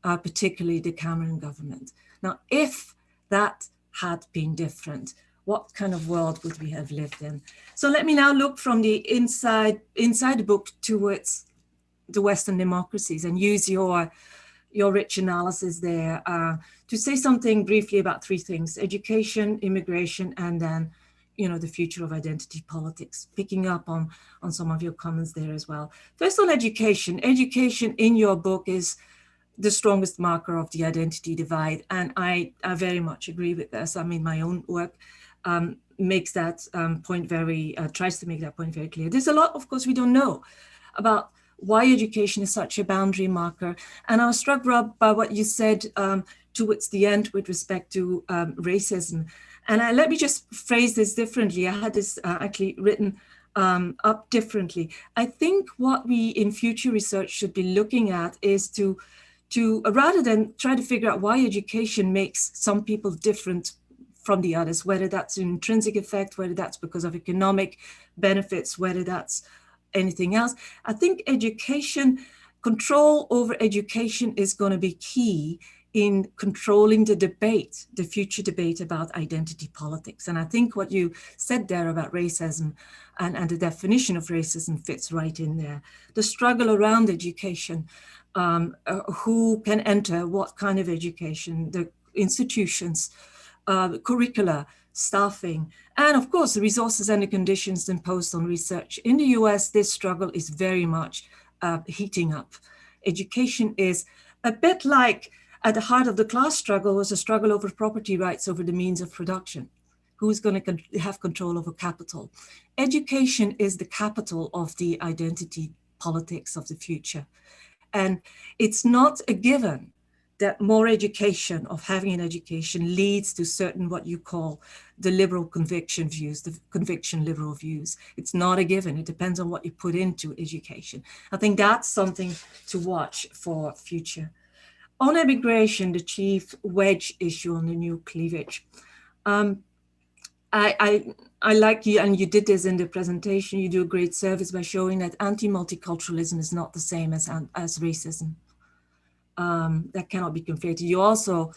particularly the Cameron government. Now, if that had been different, what kind of world would we have lived in? So let me now look from the inside the book towards the Western democracies and use your rich analysis there to say something briefly about three things: education, immigration, and then the future of identity politics, picking up on some of your comments there as well. First, on education. Education in your book is the strongest marker of the identity divide, and I very much agree with this. I mean, my own work makes that point tries to make that point very clear. There's a lot, of course, we don't know about why education is such a boundary marker. And I was struck, Rob, by what you said towards the end with respect to racism. And let me just phrase this differently. I had this actually written up differently. I think what we in future research should be looking at is to rather than try to figure out why education makes some people different from the others, whether that's an intrinsic effect, whether that's because of economic benefits, whether that's anything else. I think control over education is going to be key in controlling the debate, the future debate about identity politics. And I think what you said there about racism and the definition of racism fits right in there. The struggle around education, who can enter, what kind of education, the institutions, curricula, staffing, and of course the resources and the conditions imposed on research. In the US, this struggle is very much heating up. Education is a bit like at the heart of the class struggle was a struggle over property rights, over the means of production. Who's going to have control over capital? Education is the capital of the identity politics of the future. And it's not a given that more education, of having an education, leads to certain what you call the liberal conviction views, the conviction liberal views. It's not a given. It depends on what you put into education. I think that's something to watch for future. On immigration, the chief wedge issue on the new cleavage. I like you, and you did this in the presentation, you do a great service by showing that anti-multiculturalism is not the same as racism. That cannot be conflated. You also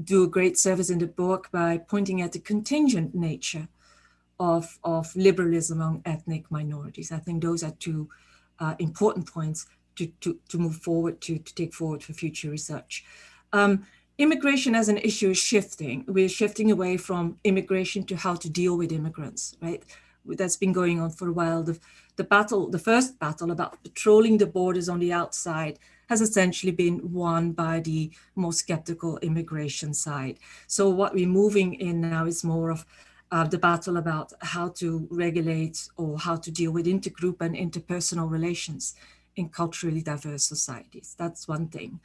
do a great service in the book by pointing at the contingent nature of liberalism among ethnic minorities. I think those are two important points to move forward, to take forward for future research. Immigration as an issue is shifting. We're shifting away from immigration to how to deal with immigrants, right? That's been going on for a while. The first battle about patrolling the borders on the outside has essentially been won by the more skeptical immigration side. So what we're moving in now is more of the battle about how to regulate or how to deal with intergroup and interpersonal relations in culturally diverse societies. That's one thing.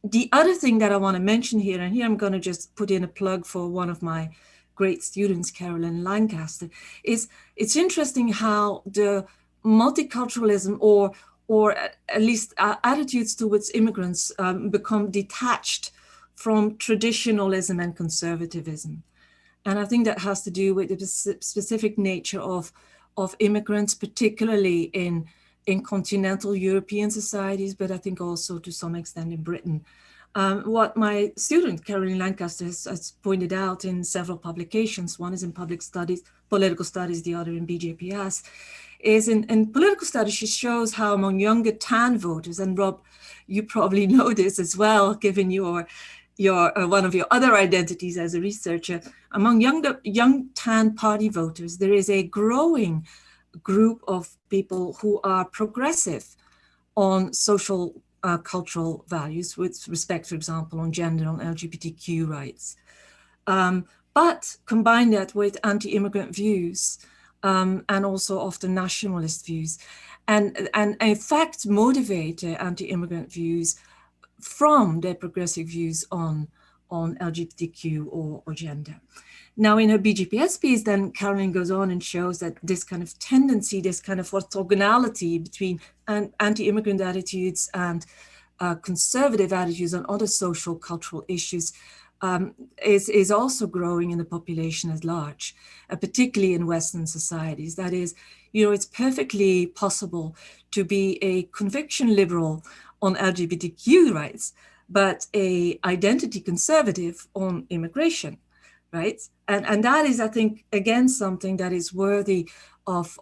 The other thing that I want to mention here, and here I'm going to just put in a plug for one of my great students, Carolyn Lancaster, is it's interesting how the multiculturalism or at least attitudes towards immigrants become detached from traditionalism and conservatism. And I think that has to do with the specific nature of immigrants, particularly in continental European societies, but I think also to some extent in Britain. What my student, Caroline Lancaster, has pointed out in several publications, one is in political studies, the other in BJPS, is in political studies, she shows how among younger tan voters, and Rob, you probably know this as well, given your one of your other identities as a researcher, among young tan party voters, there is a growing group of people who are progressive on social cultural values with respect, for example, on gender, on LGBTQ rights. But combine that with anti-immigrant views and also often nationalist views, and in fact motivate anti-immigrant views from their progressive views on LGBTQ or gender. Now in her BGPS piece, then Caroline goes on and shows that this kind of tendency, this kind of orthogonality between anti-immigrant attitudes and conservative attitudes on other social cultural issues is also growing in the population at large, particularly in Western societies. That is, it's perfectly possible to be a conviction liberal on LGBTQ rights, but a identity conservative on immigration, right? And that is, I think, again, something that is worthy of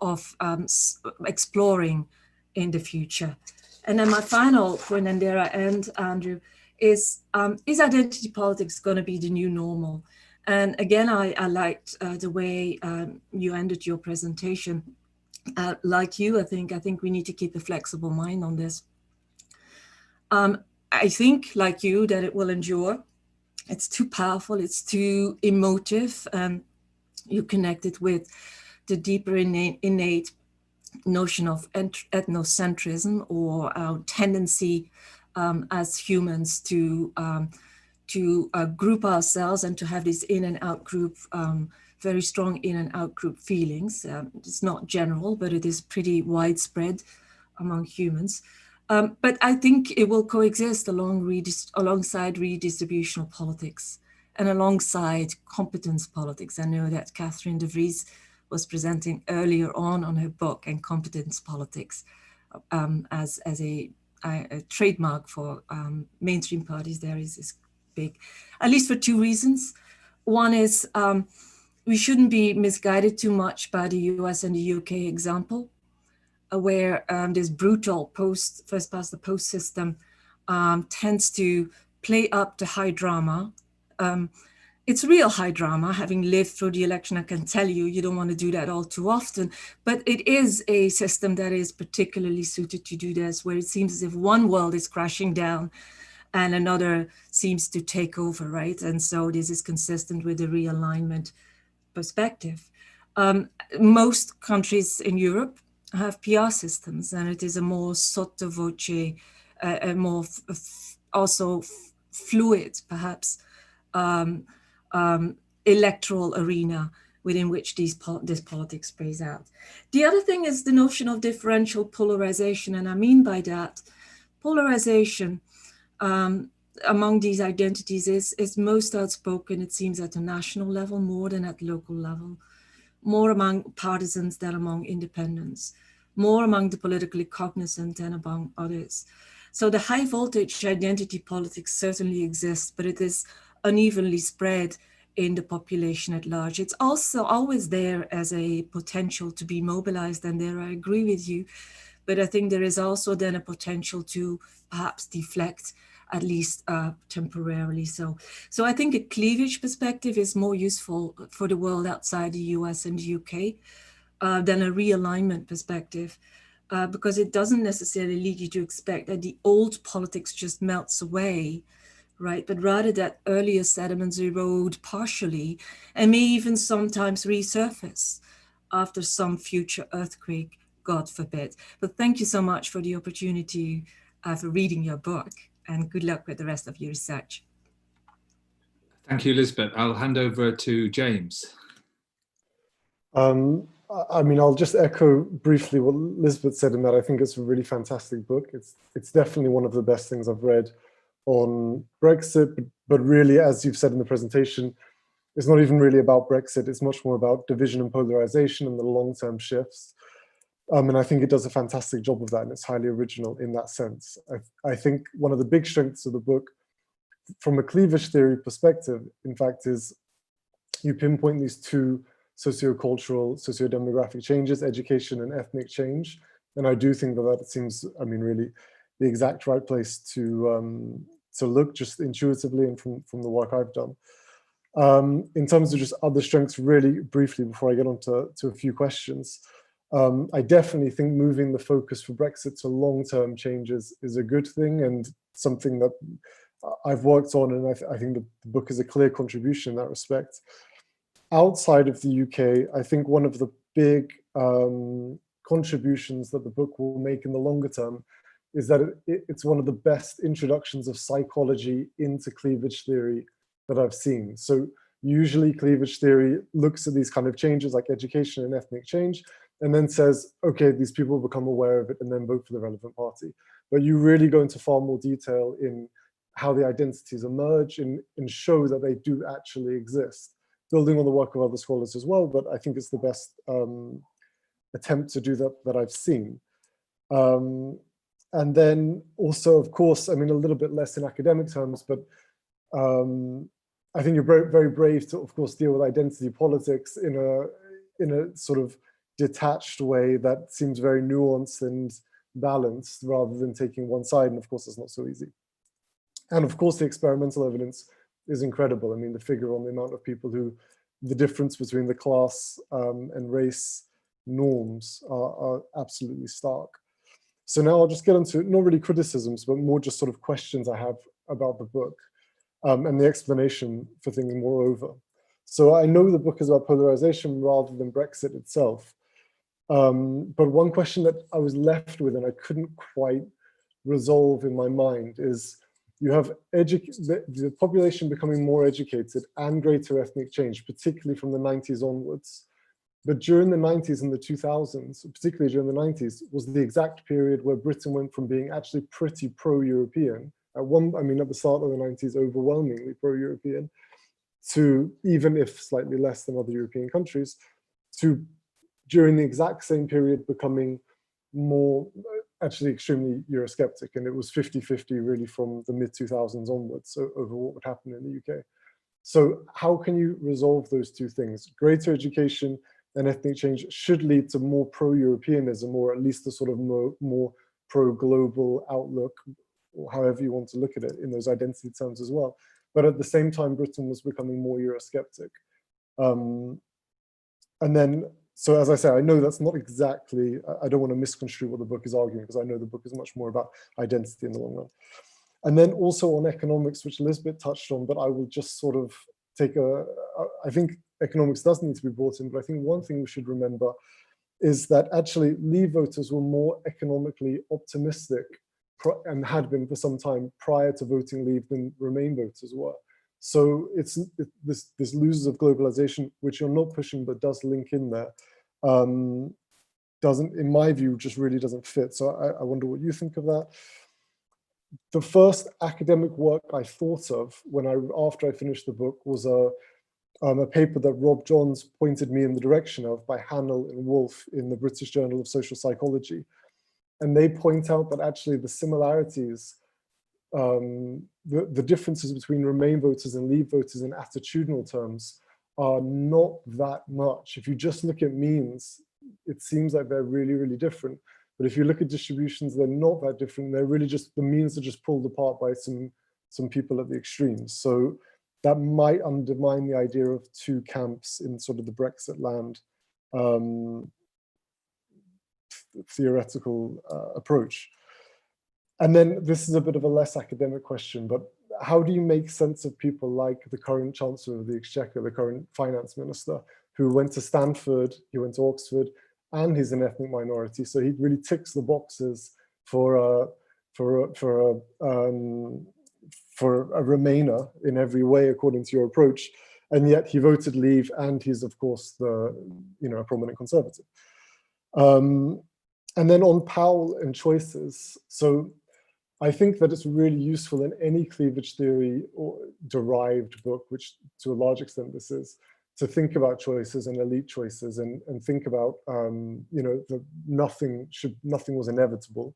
exploring in the future. And then my final point, and there I end, Andrew, is identity politics going to be the new normal? And again, I liked the way you ended your presentation. Like you, I think we need to keep a flexible mind on this. I think, like you, that it will endure. It's too powerful, it's too emotive, and you connect it with the deeper innate notion of ethnocentrism, or our tendency as humans to group ourselves and to have this in and out group, very strong in and out group feelings. It's not general, but it is pretty widespread among humans. But I think it will coexist alongside redistributional politics and alongside competence politics. I know that Catherine de Vries was presenting earlier on her book, and competence politics as a trademark for mainstream parties there is big, at least for two reasons. One is we shouldn't be misguided too much by the US and the UK example, where this brutal first past the post system tends to play up the high drama. It's real high drama. Having lived through the election, I can tell you don't want to do that all too often, but it is a system that is particularly suited to do this, where it seems as if one world is crashing down and another seems to take over, right? And so this is consistent with the realignment perspective. Most countries in Europe have PR systems, and it is a more sotto voce a more also fluid, perhaps, electoral arena within which this politics plays out. The other thing is the notion of differential polarization, and I mean by that, polarization among these identities is most outspoken, it seems, at a national level more than at local level, more among partisans than among independents, more among the politically cognizant than among others. So the high voltage identity politics certainly exists, but it is unevenly spread in the population at large. It's also always there as a potential to be mobilized, and there I agree with you, but I think there is also then a potential to perhaps deflect, at least temporarily. So I think a cleavage perspective is more useful for the world outside the US and the UK than a realignment perspective, because it doesn't necessarily lead you to expect that the old politics just melts away, right? But rather that earlier sediments erode partially and may even sometimes resurface after some future earthquake, God forbid. But thank you so much for the opportunity for reading your book, and good luck with the rest of your research. Thank you, Lisbeth. I'll hand over to James. I mean, I'll just echo briefly what Lisbeth said in that I think it's a really fantastic book. It's definitely one of the best things I've read on Brexit, but really, as you've said in the presentation, it's not even really about Brexit. It's much more about division and polarization and the long-term shifts. And I think it does a fantastic job of that, and it's highly original in that sense. I think one of the big strengths of the book, from a cleavage theory perspective, in fact, is you pinpoint these two sociocultural, socio-demographic changes, education and ethnic change. And I do think that seems, I mean, really the exact right place to look, just intuitively and from the work I've done. In terms of just other strengths, really briefly, before I get on to a few questions, I definitely think moving the focus for Brexit to long-term changes is a good thing, and something that I've worked on, and I think the book is a clear contribution in that respect. Outside of the UK, I think one of the big contributions that the book will make in the longer term is that it's one of the best introductions of psychology into cleavage theory that I've seen. So usually cleavage theory looks at these kind of changes like education and ethnic change, and then says, okay, these people become aware of it and then vote for the relevant party. But you really go into far more detail in how the identities emerge and show that they do actually exist, building on the work of other scholars as well, but I think it's the best attempt to do that I've seen. And then also, of course, I mean, a little bit less in academic terms, but I think you're very, very brave to, of course, deal with identity politics in a sort of detached way that seems very nuanced and balanced, rather than taking one side. And of course, it's not so easy. And of course, the experimental evidence is incredible. I mean, the figure on the amount of people who, the difference between the class and race norms are absolutely stark. So now I'll just get into, not really criticisms, but more just sort of questions I have about the book and the explanation for things moreover. So I know the book is about polarization rather than Brexit itself. But one question that I was left with and I couldn't quite resolve in my mind is, you have the population becoming more educated and greater ethnic change, particularly from the 90s onwards. But during the 90s and the 2000s, particularly during the 90s, was the exact period where Britain went from being actually pretty pro-European, at the start of the 90s, overwhelmingly pro-European, to, even if slightly less than other European countries, to during the exact same period becoming more, actually extremely Eurosceptic, and it was 50-50 really from the mid-2000s onwards, so over what would happen in the UK. So how can you resolve those two things? Greater education and ethnic change should lead to more pro-Europeanism, or at least a sort of more pro-global outlook, or however you want to look at it in those identity terms as well. But at the same time, Britain was becoming more Eurosceptic. And then, so as I say, I know that's not exactly, I don't want to misconstrue what the book is arguing, because I know the book is much more about identity in the long run. And then also on economics, which Lisbeth touched on, but I will just sort of take I think economics does need to be brought in, but I think one thing we should remember is that actually Leave voters were more economically optimistic and had been for some time prior to voting Leave than Remain voters were. So it's this losers of globalization, which you're not pushing but does link in there, doesn't, in my view, just really doesn't fit. So I wonder what you think of that. The first academic work I thought of after I finished the book was a paper that Rob Johns pointed me in the direction of by Hannell and Wolf in the British Journal of Social Psychology. And they point out that actually the similarities, the differences between Remain voters and Leave voters in attitudinal terms are not that much. If you just look at means, it seems like they're really, really different. But if you look at distributions, they're not that different. They're really just, the means are just pulled apart by some people at the extremes. So that might undermine the idea of two camps in sort of the Brexit land theoretical approach. And then this is a bit of a less academic question, but how do you make sense of people like the current Chancellor of the Exchequer, the current Finance Minister, who went to Stanford, he went to Oxford, and he's an ethnic minority, so he really ticks the boxes for a Remainer in every way, according to your approach, and yet he voted Leave, and he's of course a prominent Conservative. And then on Powell and choices, so I think that it's really useful in any cleavage theory or derived book, which to a large extent this is, to think about choices and elite choices and think about, that nothing was inevitable.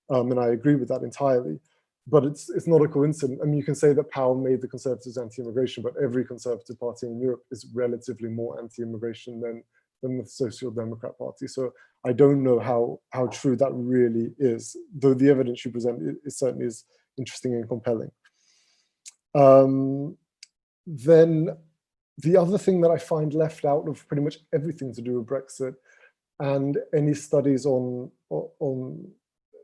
And I agree with that entirely, but it's not a coincidence. I mean, you can say that Powell made the Conservatives anti-immigration, but every Conservative party in Europe is relatively more anti-immigration than the Social Democrat Party. So I don't know how true that really is, though the evidence you present is certainly is interesting and compelling. Then the other thing that I find left out of pretty much everything to do with Brexit and any studies on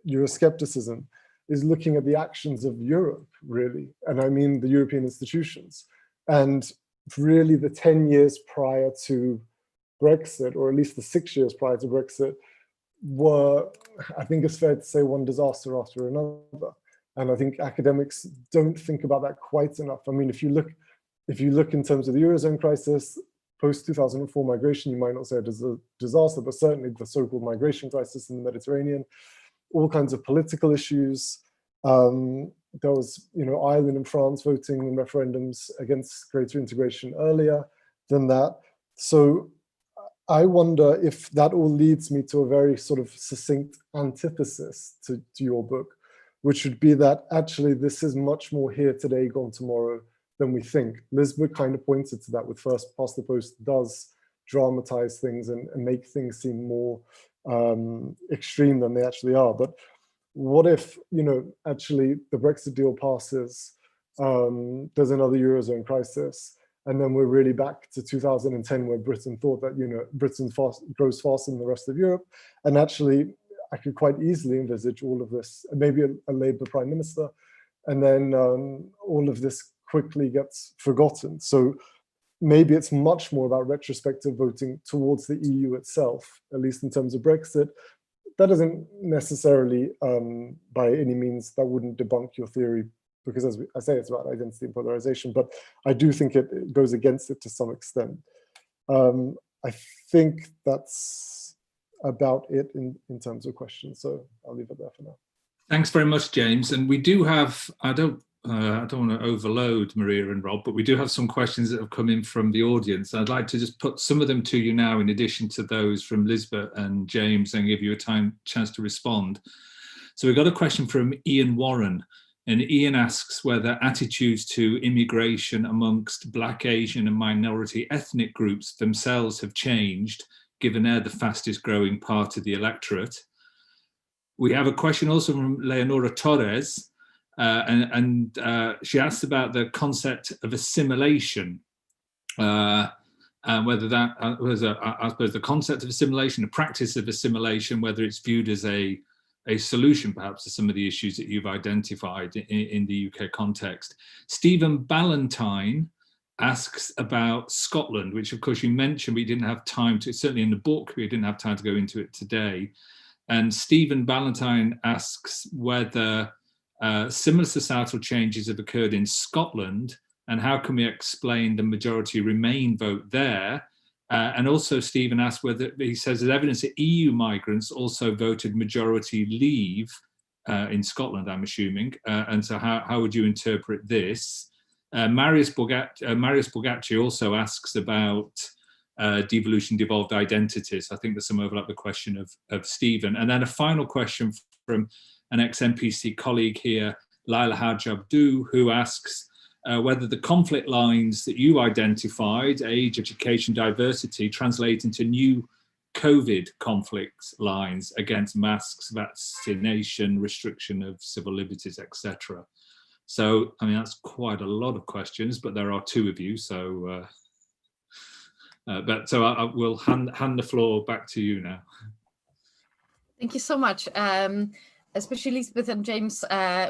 Euroscepticism is looking at the actions of Europe, really. And I mean the European institutions. And really the 10 years prior to Brexit, or at least the 6 years prior to Brexit, were, I think it's fair to say, one disaster after another. And I think academics don't think about that quite enough. I mean, if you look in terms of the Eurozone crisis, post-2004 migration, you might not say it is a disaster, but certainly the so-called migration crisis in the Mediterranean, all kinds of political issues. There was, Ireland and France voting in referendums against greater integration earlier than that. So I wonder if that all leads me to a very sort of succinct antithesis to your book, which would be that actually this is much more here today, gone tomorrow than we think. Lisbeth kind of pointed to that with First Past the Post, does dramatize things and make things seem more extreme than they actually are. But what if, actually the Brexit deal passes, there's another Eurozone crisis, and then we're really back to 2010 where Britain thought that, Britain grows faster than the rest of Europe. And actually, I could quite easily envisage all of this, maybe a Labour Prime Minister, and then all of this quickly gets forgotten. So maybe it's much more about retrospective voting towards the EU itself, at least in terms of Brexit. That doesn't necessarily, by any means, that wouldn't debunk your theory, because as I say, it's about identity and polarization, but I do think it goes against it to some extent. I think that's about it in terms of questions, so I'll leave it there for now. Thanks very much, James. And we do have, I don't want to overload Maria and Rob, but we do have some questions that have come in from the audience. I'd like to just put some of them to you now, in addition to those from Lisbeth and James, and give you a chance to respond. So we've got a question from Ian Warren, and Ian asks whether attitudes to immigration amongst Black, Asian and minority ethnic groups themselves have changed, given they're the fastest growing part of the electorate. We have a question also from Leonora Torres, and she asks about the concept of assimilation, and whether that was, I suppose, the concept of assimilation, the practice of assimilation, whether it's viewed as a solution perhaps to some of the issues that you've identified in the UK context. Stephen Ballantyne asks about Scotland, which of course you mentioned we didn't have time to, certainly in the book, we didn't have time to go into it today. And Stephen Ballantyne asks whether similar societal changes have occurred in Scotland, and how can we explain the majority Remain vote there? And also Stephen asks whether, he says there's evidence that EU migrants also voted majority Leave in Scotland, I'm assuming. And so how would you interpret this? Marius Borgacci also asks about devolution, devolved identities. I think there's some overlap with the question of Stephen. And then a final question from an ex-MPC colleague here, Laila Haj Abdu, who asks whether the conflict lines that you identified, age, education, diversity, translate into new COVID conflict lines against masks, vaccination, restriction of civil liberties, etc. So, I mean, that's quite a lot of questions, but there are two of you, so I will hand the floor back to you now. Thank you so much. Especially Elizabeth and James,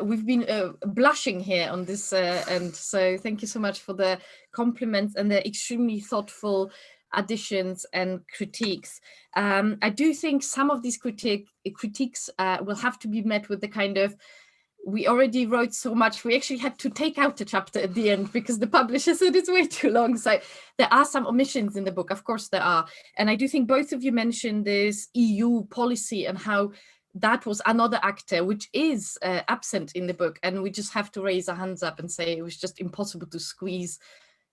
we've been blushing here on this end, so thank you so much for the compliments and the extremely thoughtful additions and critiques. I do think some of these critiques will have to be met with the kind of, we already wrote so much, we actually had to take out a chapter at the end because the publisher said it's way too long. So there are some omissions in the book, of course there are. And I do think both of you mentioned this EU policy and how that was another actor which is absent in the book. And we just have to raise our hands up and say it was just impossible to squeeze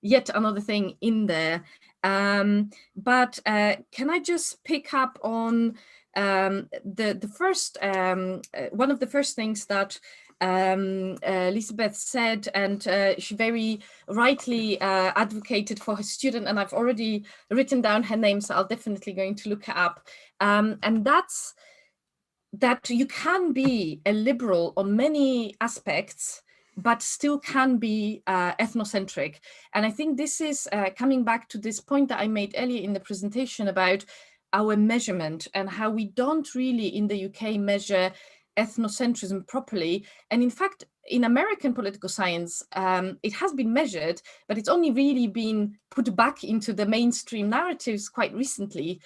yet another thing in there. But can I just pick up on the first, one of the first things that Elizabeth said, and she very rightly advocated for her student, and I've already written down her name, so I'll definitely going to look her up. And that's that you can be a liberal on many aspects, but still can be ethnocentric. And I think this is coming back to this point that I made earlier in the presentation about our measurement and how we don't really in the UK measure ethnocentrism properly. And in fact, in American political science, it has been measured, but it's only really been put back into the mainstream narratives quite recently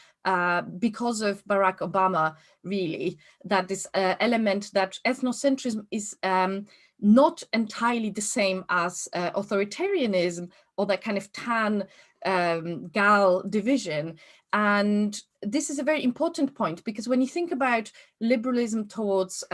because of Barack Obama, really, that this element that ethnocentrism is not entirely the same as authoritarianism or that kind of tan gal division. And this is a very important point, because when you think about liberalism towards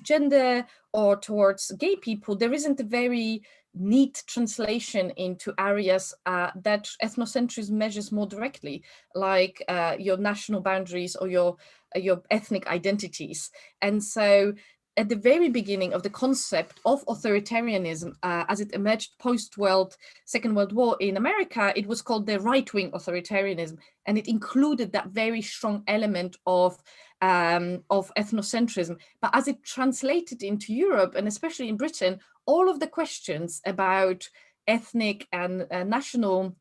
gender or towards gay people, there isn't a very neat translation into areas that ethnocentrism measures more directly, like your national boundaries or your ethnic identities. And so at the very beginning of the concept of authoritarianism, as it emerged post-Second World War in America, it was called the right-wing authoritarianism, and it included that very strong element of ethnocentrism. But as it translated into Europe, and especially in Britain, all of the questions about ethnic and national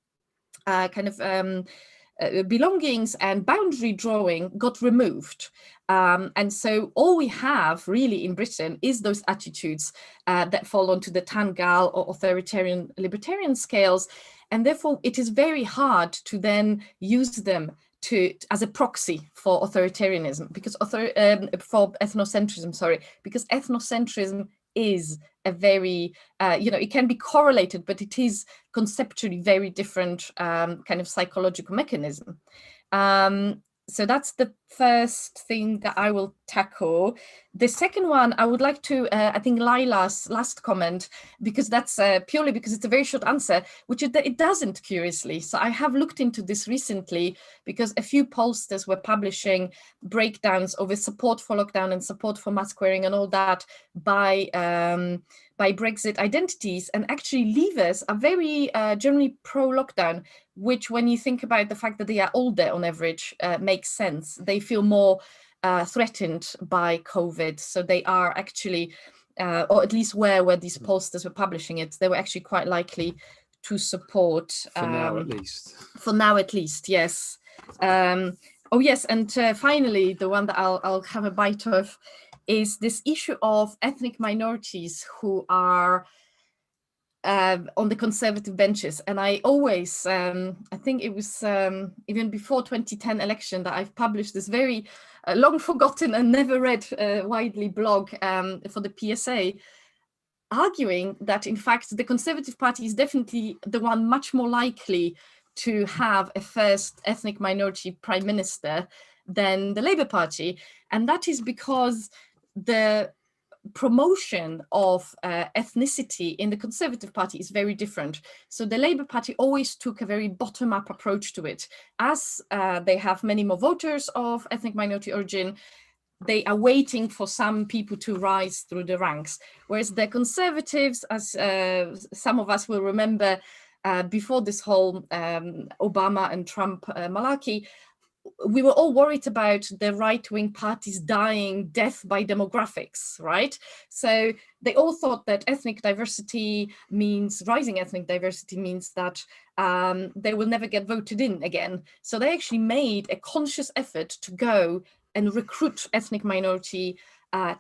belongings and boundary drawing got removed. And so all we have really in Britain is those attitudes that fall onto the tan gal or authoritarian libertarian scales. And therefore it is very hard to then use them as a proxy for authoritarianism, because for ethnocentrism, sorry, because ethnocentrism is a very, it can be correlated, but it is conceptually very different kind of psychological mechanism. So that's the first thing that I will tackle. The second one, I would like to, I think Laila's last comment, because that's purely because it's a very short answer, which it doesn't, curiously. So I have looked into this recently because a few pollsters were publishing breakdowns of support for lockdown and support for mask wearing and all that by Brexit identities. And actually leavers are very generally pro-lockdown, which when you think about the fact that they are older on average makes sense. They feel more threatened by COVID. So they are actually, or at least where these pollsters were publishing it, they were actually quite likely to support. For now at least. For now at least, yes. Oh yes, and finally, the one that I'll have a bite of is this issue of ethnic minorities who are on the conservative benches. And I always, I think it was even before 2010 election that I've published this very a long forgotten and never read widely blog for the PSA, arguing that in fact the Conservative Party is definitely the one much more likely to have a first ethnic minority prime minister than the Labour Party. And that is because the promotion of ethnicity in the Conservative Party is very different. So the Labour Party always took a very bottom-up approach to it. As they have many more voters of ethnic minority origin, they are waiting for some people to rise through the ranks. Whereas the Conservatives, as some of us will remember, before this whole Obama and Trump malarkey, we were all worried about the right-wing parties dying death by demographics, right? So they all thought that ethnic diversity means, rising ethnic diversity means that they will never get voted in again. So they actually made a conscious effort to go and recruit ethnic minority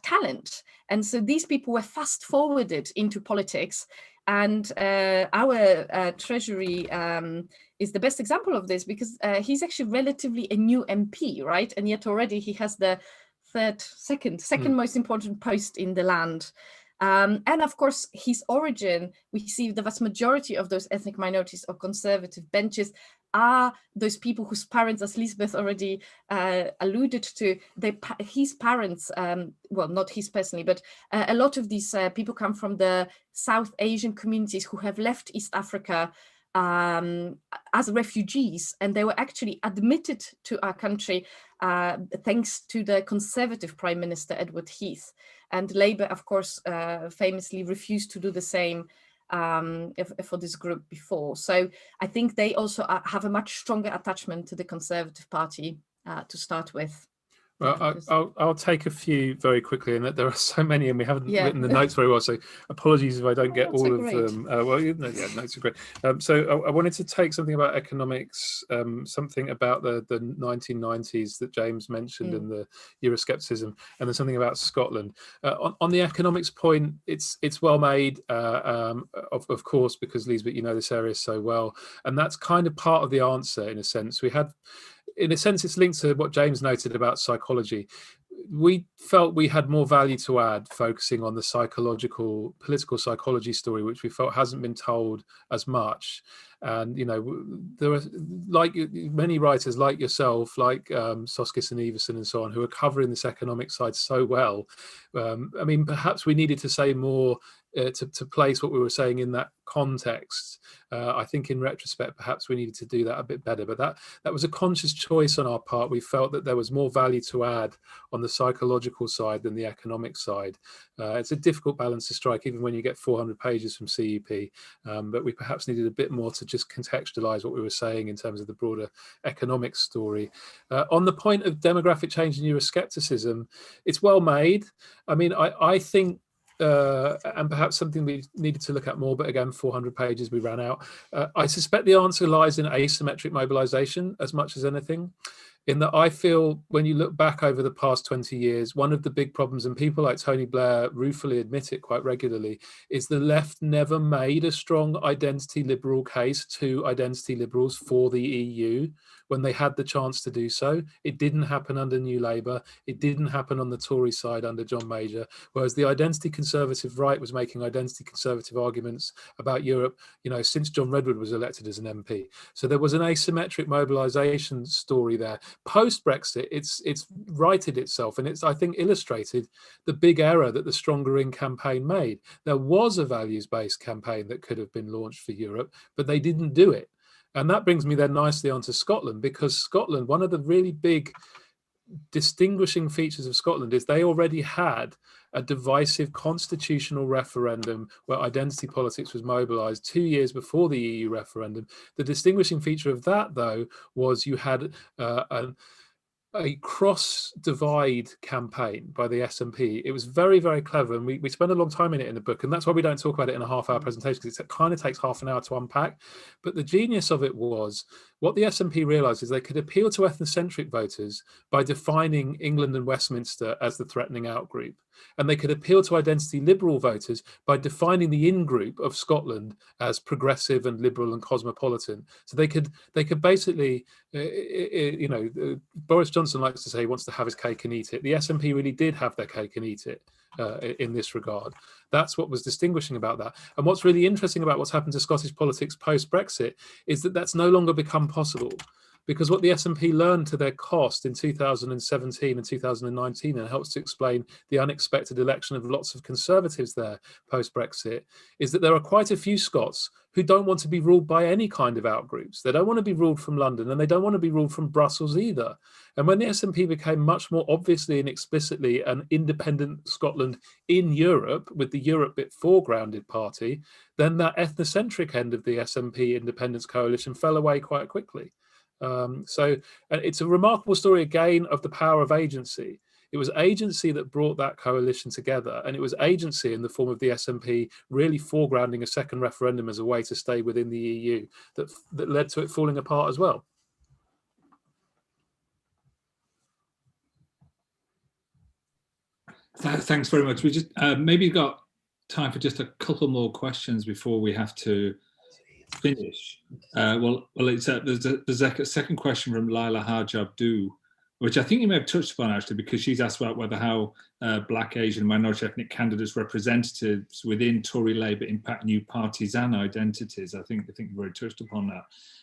talent. And so these people were fast forwarded into politics. And our Treasury is the best example of this, because he's actually relatively a new MP, right? And yet already he has the second most important post in the land. And of course, his origin, we see the vast majority of those ethnic minorities or conservative benches are those people whose parents, as Lisbeth already alluded to, his parents, well, not his personally, but a lot of these people come from the South Asian communities who have left East Africa as refugees, and they were actually admitted to our country thanks to the Conservative Prime Minister, Edward Heath. And Labour, of course, famously refused to do the same for this group before. So I think they also have a much stronger attachment to the Conservative Party to start with. Well, I'll take a few very quickly, and there are so many, and we haven't written the notes very well. So apologies if I don't get all of them. Well, notes are great. So I wanted to take something about economics, something about the 1990s that James mentioned and the Euroscepticism, and then something about Scotland. On the economics point, it's well made, of course, because Lisbeth, you know this area so well, and that's kind of part of the answer in a sense. In a sense, it's linked to what James noted about psychology. We felt we had more value to add focusing on the political psychology story, which we felt hasn't been told as much. And, you know, there are like many writers like yourself, like Soskis and Everson and so on, who are covering this economic side so well. I mean, perhaps we needed to say more to place what we were saying in that context. I think in retrospect, perhaps we needed to do that a bit better, but that was a conscious choice on our part. We felt that there was more value to add on the psychological side than the economic side. It's a difficult balance to strike, even when you get 400 pages from CEP, but we perhaps needed a bit more to just contextualize what we were saying in terms of the broader economic story. On the point of demographic change and Euroscepticism, it's well made. I mean, I think and perhaps something we needed to look at more, but again, 400 pages, we ran out. I suspect the answer lies in asymmetric mobilization as much as anything, in that I feel when you look back over the past 20 years, one of the big problems, and people like Tony Blair ruefully admit it quite regularly, is the left never made a strong identity liberal case to identity liberals for the EU when they had the chance to do so. It didn't happen under New Labour. It didn't happen on the Tory side under John Major, whereas the identity conservative right was making identity conservative arguments about Europe, you know, since John Redwood was elected as an MP. So there was an asymmetric mobilisation story there. Post-Brexit, it's righted itself, and it's, I think, illustrated the big error that the Stronger In campaign made. There was a values-based campaign that could have been launched for Europe, but they didn't do it. And that brings me then nicely onto Scotland, because Scotland, one of the really big distinguishing features of Scotland is they already had a divisive constitutional referendum where identity politics was mobilised 2 years before the EU referendum. The distinguishing feature of that, though, was you had a cross-divide campaign by the SNP. It was very, very clever, and we spent a long time in it in the book, and that's why we don't talk about it in a half-hour presentation, because it kind of takes half an hour to unpack. But the genius of it was what the SNP realised is they could appeal to ethnocentric voters by defining England and Westminster as the threatening outgroup. And they could appeal to identity liberal voters by defining the in-group of Scotland as progressive and liberal and cosmopolitan. So they could basically, Boris Johnson likes to say he wants to have his cake and eat it. The SNP really did have their cake and eat it in this regard. That's what was distinguishing about that. And what's really interesting about what's happened to Scottish politics post-Brexit is that that's no longer become possible, because what the SNP learned to their cost in 2017 and 2019, and helps to explain the unexpected election of lots of Conservatives there post-Brexit, is that there are quite a few Scots who don't want to be ruled by any kind of outgroups. They don't want to be ruled from London, and they don't want to be ruled from Brussels either. And when the SNP became much more obviously and explicitly an independent Scotland in Europe, with the Europe bit foregrounded party, then that ethnocentric end of the SNP independence coalition fell away quite quickly. So it's a remarkable story again of the power of agency. It was agency that brought that coalition together, and it was agency in the form of the SNP really foregrounding a second referendum as a way to stay within the EU that led to it falling apart as well. Thanks very much. We just maybe got time for just a couple more questions before we have to finish. There's a second question from Laila Haj Abdu, which I think you may have touched upon actually, because she's asked about whether how Black, Asian, minority ethnic candidates representatives within Tory Labour impact new partisan identities. I think you've already touched upon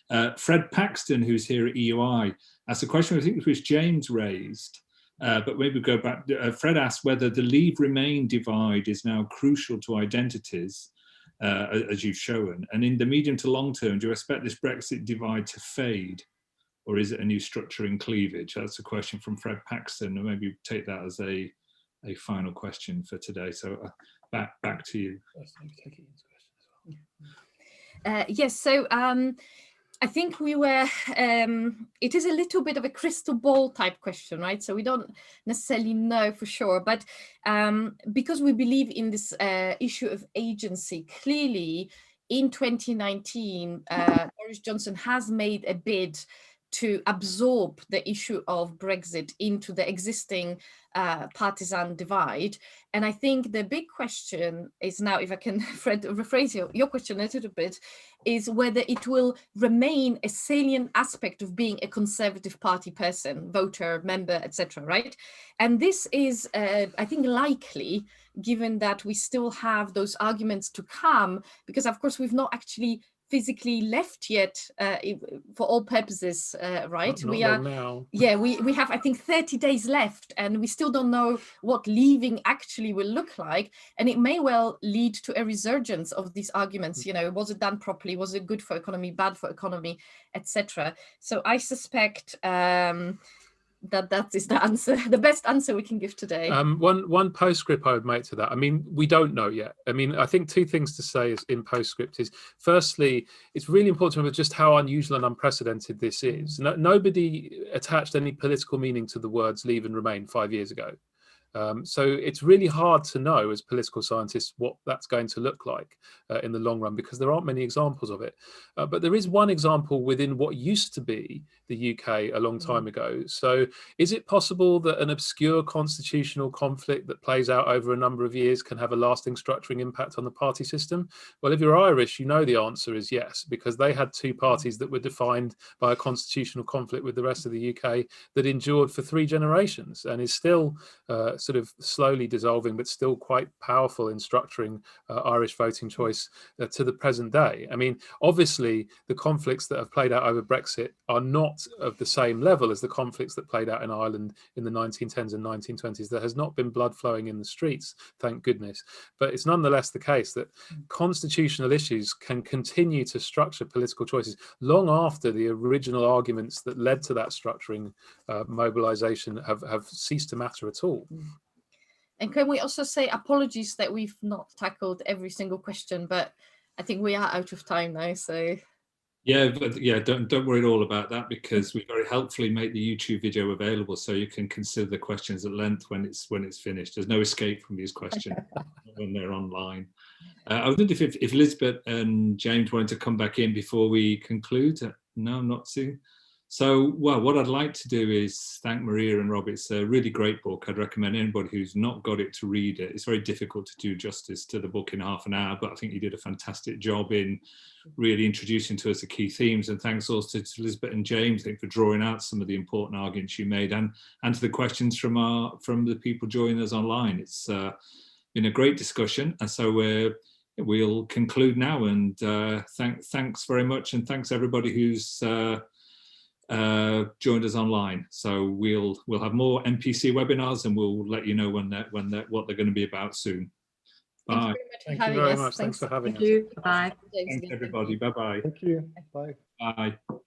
that. Fred Paxton, who's here at EUI, asked a question I think which James raised, but maybe go back. Fred asked whether the Leave Remain divide is now crucial to identities, as you've shown, and in the medium to long term, do you expect this Brexit divide to fade, or is it a new structure in cleavage? That's a question from Fred Paxton, and maybe take that as a final question for today. So back to you. Yes, so I think we were, it is a little bit of a crystal ball type question, right? So we don't necessarily know for sure, but because we believe in this issue of agency, clearly in 2019, Boris Johnson has made a bid to absorb the issue of Brexit into the existing partisan divide. And I think the big question is now, if I can rephrase your question a little bit, is whether it will remain a salient aspect of being a Conservative Party person, voter, member, etc., right? And this is, I think, likely, given that we still have those arguments to come, because of course we've not actually physically left yet for all purposes, right? Not long now. Yeah, we have, I think, 30 days left, and we still don't know what leaving actually will look like. And it may well lead to a resurgence of these arguments. You know, was it done properly? Was it good for economy, bad for economy, etc.? So I suspect that is the answer, the best answer we can give today. One postscript I would make to that. I mean, we don't know yet. I mean, I think two things to say is in postscript is, firstly, it's really important to remember just how unusual and unprecedented this is. Nobody attached any political meaning to the words Leave and Remain 5 years ago. So it's really hard to know as political scientists what that's going to look like in the long run, because there aren't many examples of it. But there is one example within what used to be the UK a long time ago. So is it possible that an obscure constitutional conflict that plays out over a number of years can have a lasting structuring impact on the party system? Well, if you're Irish, you know the answer is yes, because they had two parties that were defined by a constitutional conflict with the rest of the UK that endured for 3 generations and is still sort of slowly dissolving, but still quite powerful in structuring Irish voting choice to the present day. I mean, obviously, the conflicts that have played out over Brexit are not of the same level as the conflicts that played out in Ireland in the 1910s and 1920s. There has not been blood flowing in the streets, thank goodness. But it's nonetheless the case that constitutional issues can continue to structure political choices long after the original arguments that led to that structuring mobilisation have ceased to matter at all. And can we also say apologies that we've not tackled every single question, but I think we are out of time now, so. Yeah, but yeah, don't worry at all about that, because we very helpfully make the YouTube video available so you can consider the questions at length when it's finished. There's no escape from these questions when they're online. I wondered if Elizabeth and James wanted to come back in before we conclude. No, not too. So, well, what I'd like to do is thank Maria and Rob. It's a really great book. I'd recommend anybody who's not got it to read it. It's very difficult to do justice to the book in half an hour, but I think you did a fantastic job in really introducing to us the key themes. And thanks also to Elizabeth and James, I think, for drawing out some of the important arguments you made, and to the questions from the people joining us online. It's been a great discussion, and so we'll conclude now. And thanks very much, and thanks everybody who's joined us online. So we'll have more MPC webinars, and we'll let you know what they're going to be about soon. Bye. Thank you very much. Thanks for having us. Thank you. Bye. Thanks everybody. Bye bye. Thank you. Bye. Bye.